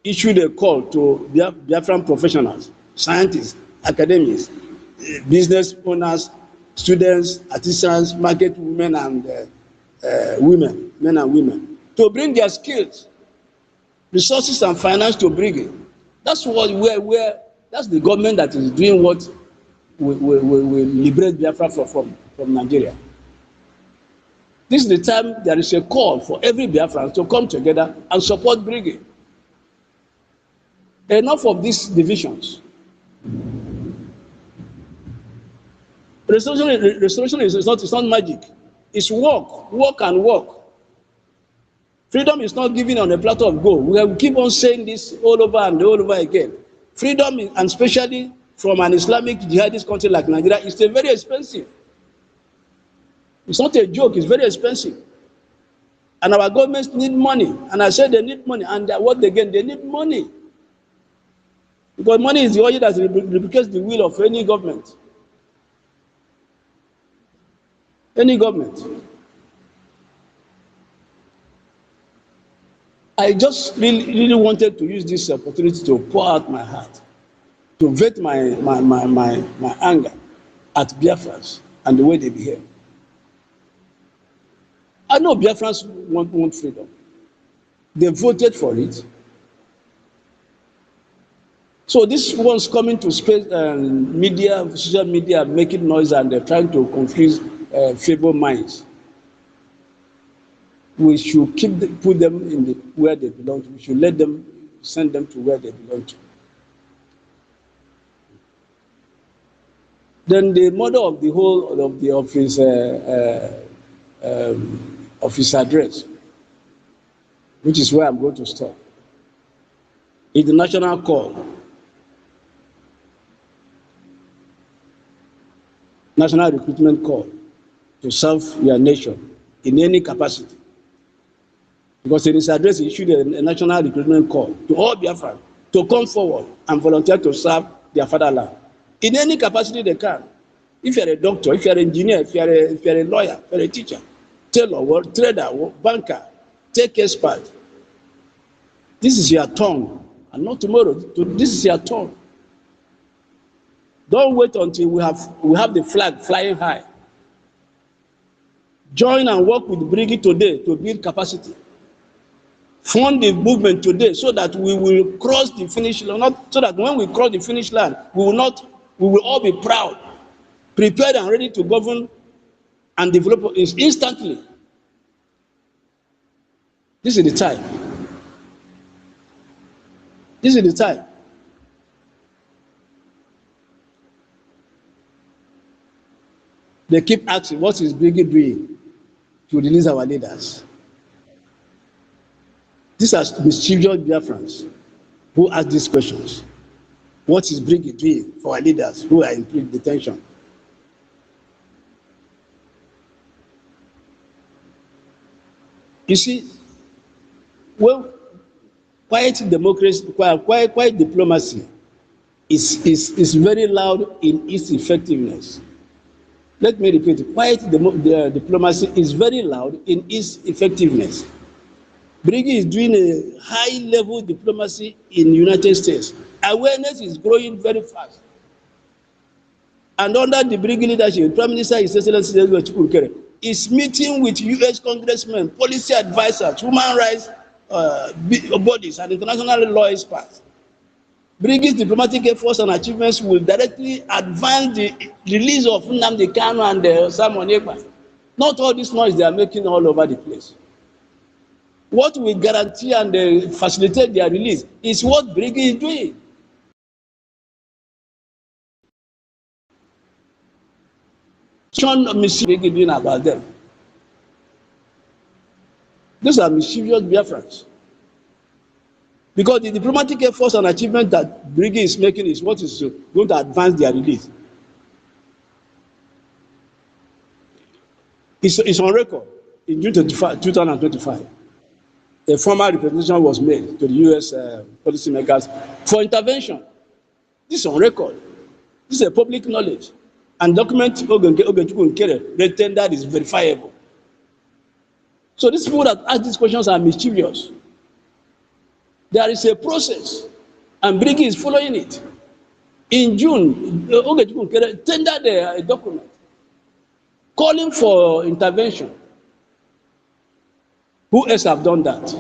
issued a call to Biafran professionals, scientists, academics, business owners, students, artisans, market women and men and women, to bring their skills, resources and finance to Brigade. That's that's the government that is doing what will liberate Biafra from Nigeria. This is the time there is a call for every Biafran to come together and support Brigade. Enough of these divisions. Restoration is not magic. It's work and work. Freedom is not given on a platter of gold. We will keep on saying this all over and all over again. Freedom, and especially from an Islamic jihadist country like Nigeria, is very expensive. It's not a joke, it's very expensive. And our governments need money. And I said they need money. And what again? They need money. Because money is the oil that replicates the will of any government. Any government. I just really wanted to use this opportunity to pour out my heart, to vent my anger at Biafrans and the way they behave. I know Biafrans want freedom. They voted for it. So this one's coming to space, media, social media, making noise, and they're trying to confuse feeble minds. We should put them in where they belong to. We should send them to where they belong to. Then the model of the whole of the office address, which is where I'm going to stop, is the national call. National recruitment call to serve your nation in any capacity. Because in his address, he issued a national recruitment call to all Biafrans to come forward and volunteer to serve their fatherland in any capacity they can. If you're a doctor, if you're an engineer, if you're a lawyer, if you're a teacher, tailor, trader, banker, tech expert, this is your turn, and not tomorrow. This is your turn. Don't wait until we have the flag flying high. Join and work with Briggy today to build capacity. Fund the movement today so that we will cross the finish line. So that when we cross the finish line, we will all be proud, prepared and ready to govern and develop instantly. This is the time. This is the time. They keep asking, what is Briggy doing to release our leaders? These are mischievous Biafrans who ask these questions. What is Briggy doing for our leaders who are in detention? You see, well, quiet democracy, quiet diplomacy is very loud in its effectiveness. Let me repeat it. Quiet diplomacy is very loud in its effectiveness. Briggy is doing a high-level diplomacy in the United States. Awareness is growing very fast. And under the Briggy leadership, Prime Minister His Excellency NKERE is meeting with U.S. congressmen, policy advisors, human rights bodies, and international law experts. Briggy's diplomatic efforts and achievements will directly advance the release of NNAMDI, KANU, and Simon Ekpa. Not all this noise they are making all over the place. What will guarantee and facilitate their release is what Briggy is doing. Briggy doing about them. These are mischievous Biafrans. Because the diplomatic efforts and achievement that Briggy is making is what is going to advance their release. It's on record in June 2025. A formal representation was made to the U.S. policymakers for intervention. This is on record. This is a public knowledge. And document NKERE written that is verifiable. So these people that ask these questions are mischievous. There is a process, and Briggy is following it. In June, NKERE tendered a document calling for intervention. Who else have done that?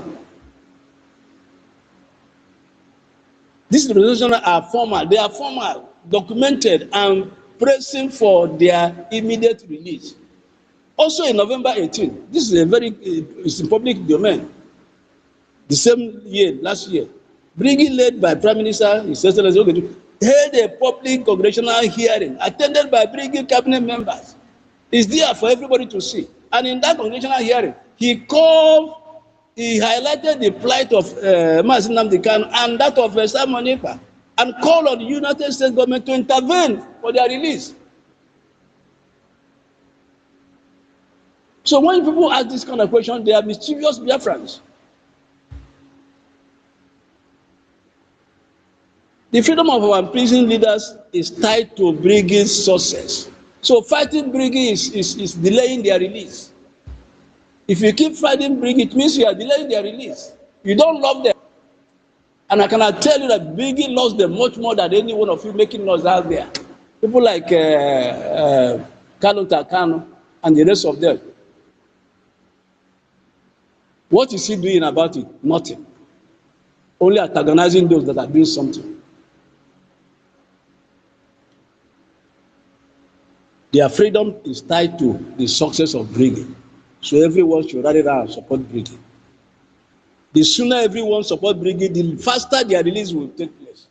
These representations are formal. They are formal, documented, and pressing for their immediate release. Also in November 18, this is it's in public domain. The same year, last year, Briggy led by Prime Minister His Excellency held a public congressional hearing attended by Brigade cabinet members. It's there for everybody to see. And in that congressional hearing, he highlighted the plight of NNAMDI KANU and that of Simon Ekpa, and called on the United States government to intervene for their release. So when people ask this kind of question, they are mischievous Biafrans. The freedom of our imprisoned leaders is tied to Brigade's success. So fighting Brigade is delaying their release. If you keep fighting Brigade, it means you are delaying their release. You don't love them. And I cannot tell you that Brigade loves them much more than any one of you making noise out there. People like KANU and the rest of them. What is he doing about it? Nothing. Only antagonizing those that are doing something. Their freedom is tied to the success of Brigade. So everyone should rally around and support Brigade. The sooner everyone supports Brigade, the faster their release will take place.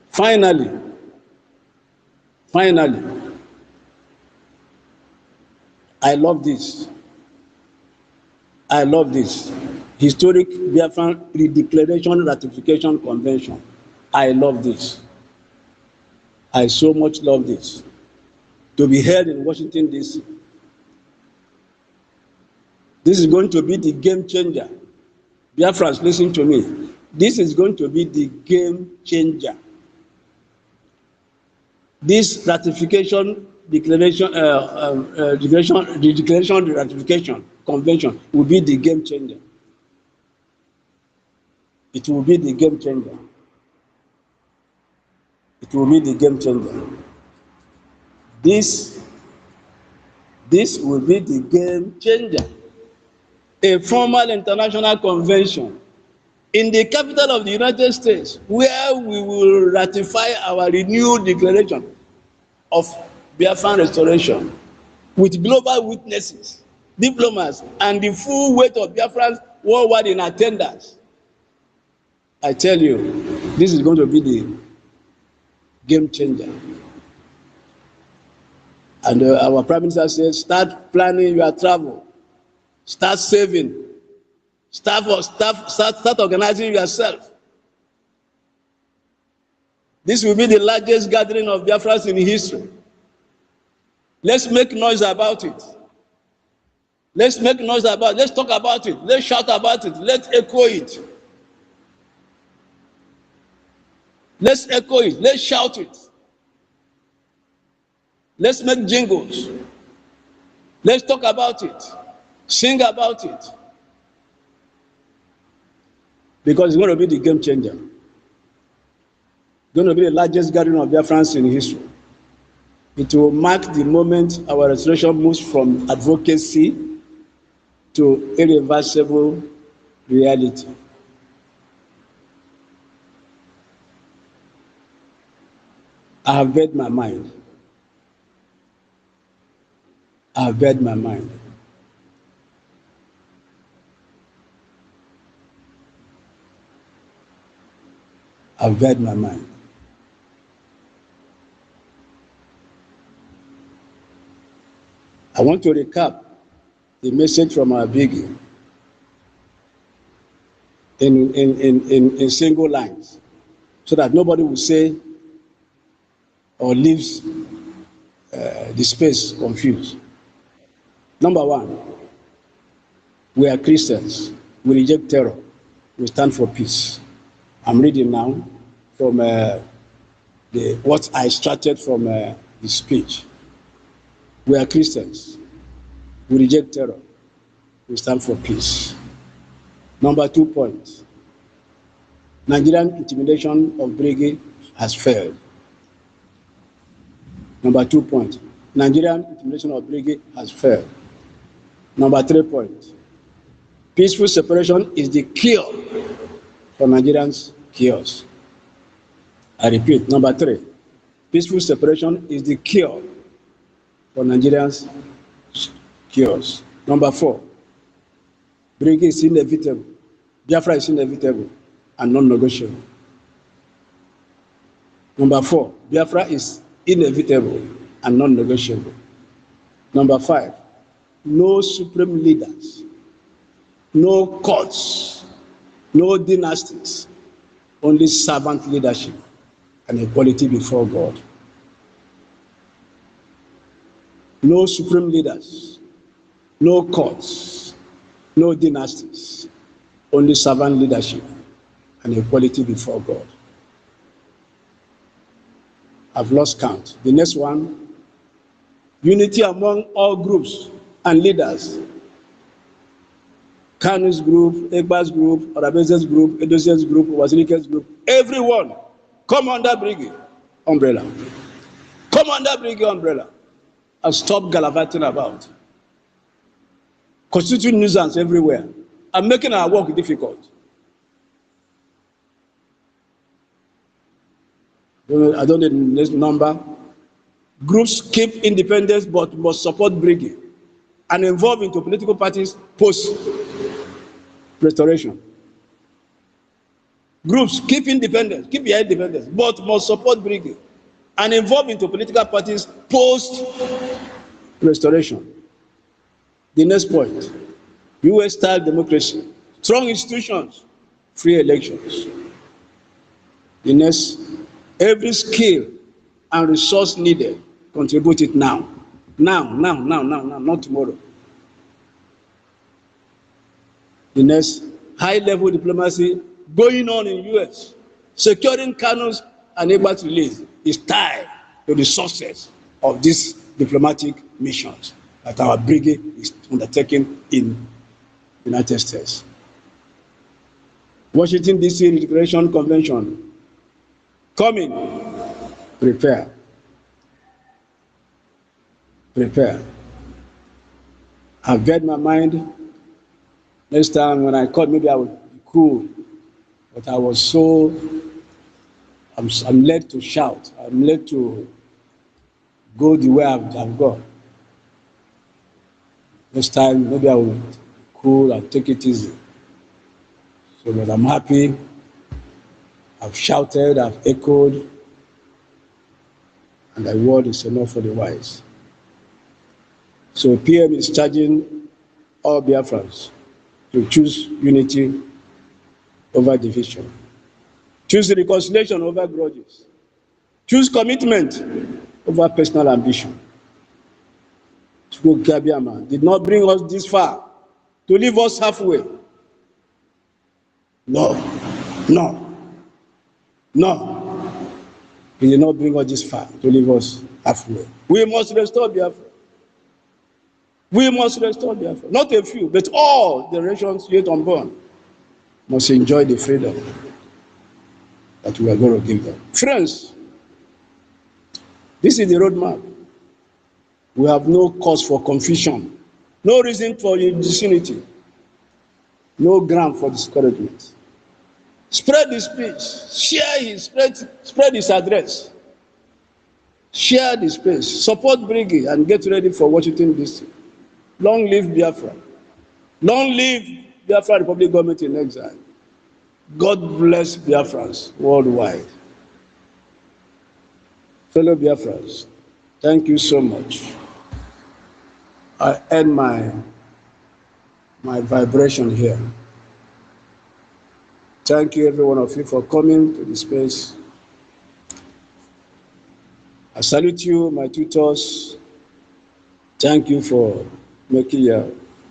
Finally, I love this. I love this. Historic Biafran Redeclaration Ratification Convention. I love this. I so much love this. To be held in Washington, D.C. This is going to be the game changer. Biafrans, listen to me. This is going to be the game changer. This ratification declaration, the declaration, the ratification convention will be the game changer. It will be the game changer. It will be the game changer. This will be the game changer. A formal international convention in the capital of the United States, where we will ratify our renewed declaration of Biafran restoration with global witnesses, diplomats, and the full weight of Biafrans worldwide in attendance. I tell you, this is going to be the game changer. And our Prime Minister says, start planning your travel, start saving, start organizing yourself. This will be the largest gathering of Biafrans in history. Let's make noise about it. Let's make noise about it. Let's talk about it. Let's shout about it. Let's echo it. Let's echo it. Let's shout it. Let's make jingles. Let's talk about it. Sing about it. Because it's going to be the game changer. It's going to be the largest gathering of Biafrans in history. It will mark the moment our restoration moves from advocacy to irreversible reality. I have made my mind. I have made my mind. I've made my mind. I want to recap the message from our biggie in single lines, so that nobody will say or leaves the space confused. Number one, we are Christians. We reject terror. We stand for peace. I'm reading now from what I extracted from the speech. We are Christians. We reject terror. We stand for peace. Number 2 point. Nigerian intimidation of Brigade has failed. Number 2 point. Nigerian intimidation of Brigade has failed. Number 3 point. Peaceful separation is the cure for Nigerians' chaos. I repeat, number 3. Peaceful separation is the cure for Nigerians' chaos. Number 4. Brigade is inevitable. Biafra is inevitable and non-negotiable. Number 4, Biafra is inevitable and non-negotiable. Number 5, no supreme leaders, no courts, no dynasties, only servant leadership and equality before God. No supreme leaders, no courts, no dynasties, only servant leadership and equality before God. I've lost count. The next one, unity among all groups and leaders. KANU's group, Egba's group, Orabeze's group, Edozie's group, Wasilike's group, everyone come under Brigade umbrella. Come under Brigade umbrella and stop gallivanting about. Constituting nuisance everywhere and making our work difficult. I don't need the next number. Groups keep independence but must support Brigade and involve into political parties post-restoration. Groups keep independence, keep your independence, but must support Brigade and involve into political parties post-restoration. The next point, US-style democracy, strong institutions, free elections. The next, every skill and resource needed, contribute it now. Now, not tomorrow. The next, high-level diplomacy going on in US. Securing KANU's and Egba's release is tied to the success of these diplomatic missions that our brigade is undertaking in the United States. Washington, D.C. Declaration Convention. Coming. Prepare. Prepare. I've made my mind. Next time when I called, maybe I would be cool. But I was so, I'm led to shout. I'm led to go the way I've gone. Next time, maybe I will be cool and take it easy. So, but I'm happy. I've shouted, I've echoed, and the word is enough for the wise. So PM is charging all Biafrans to choose unity over division. Choose reconciliation over grudges. Choose commitment over personal ambition. Chukwu Gabiama did not bring us this far to leave us halfway. No. He did not bring us this far to leave us halfway. We must restore Biafra. We must restore Biafra. Not a few, but all the nations yet unborn must enjoy the freedom that we are going to give them. Friends, this is the roadmap. We have no cause for confusion, no reason for disunity, no ground for discouragement. Spread his speech, share his spread his address, share the space, support Brigade, and get ready for Washington, D.C. Long live Biafra. Long live Biafra Republic Government in exile. God bless Biafrans worldwide. Fellow Biafrans, thank you so much. I end my vibration here. Thank you, every one of you, for coming to the space. I salute you, my tutors. Thank you for making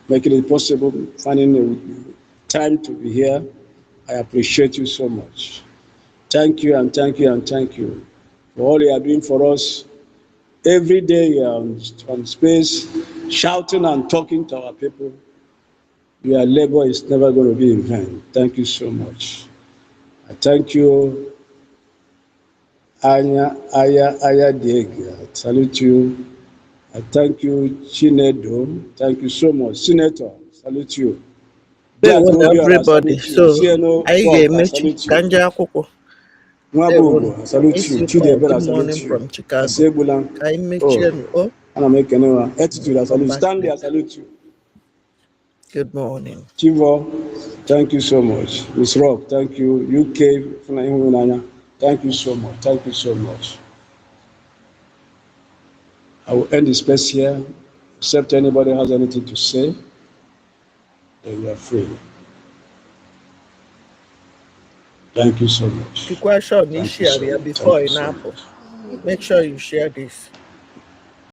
it possible, finding time to be here. I appreciate you so much. Thank you and thank you and thank you for all you are doing for us. Every day you are on space, shouting and talking to our people. Your labor is never going to be in vain. Thank you so much. I thank you, Aya Diego. I salute you. I thank you, Chinedo. Thank you so much. Senator, salute you. Everybody. So, I salute you. Kanja Koko. Mwabugo, I salute you. Chidebere, I salute you. From Chicago. Attitude, I salute you. Stanley, I salute you. Good morning. Chivo, thank you so much. Miss Rock, thank you. UK, thank you so much. Thank you so much. I will end the space here, except anybody has anything to say, then we are free. Thank you so much. The question is Thank you so share much. before Thank you in so Apple. much. Make sure you share this.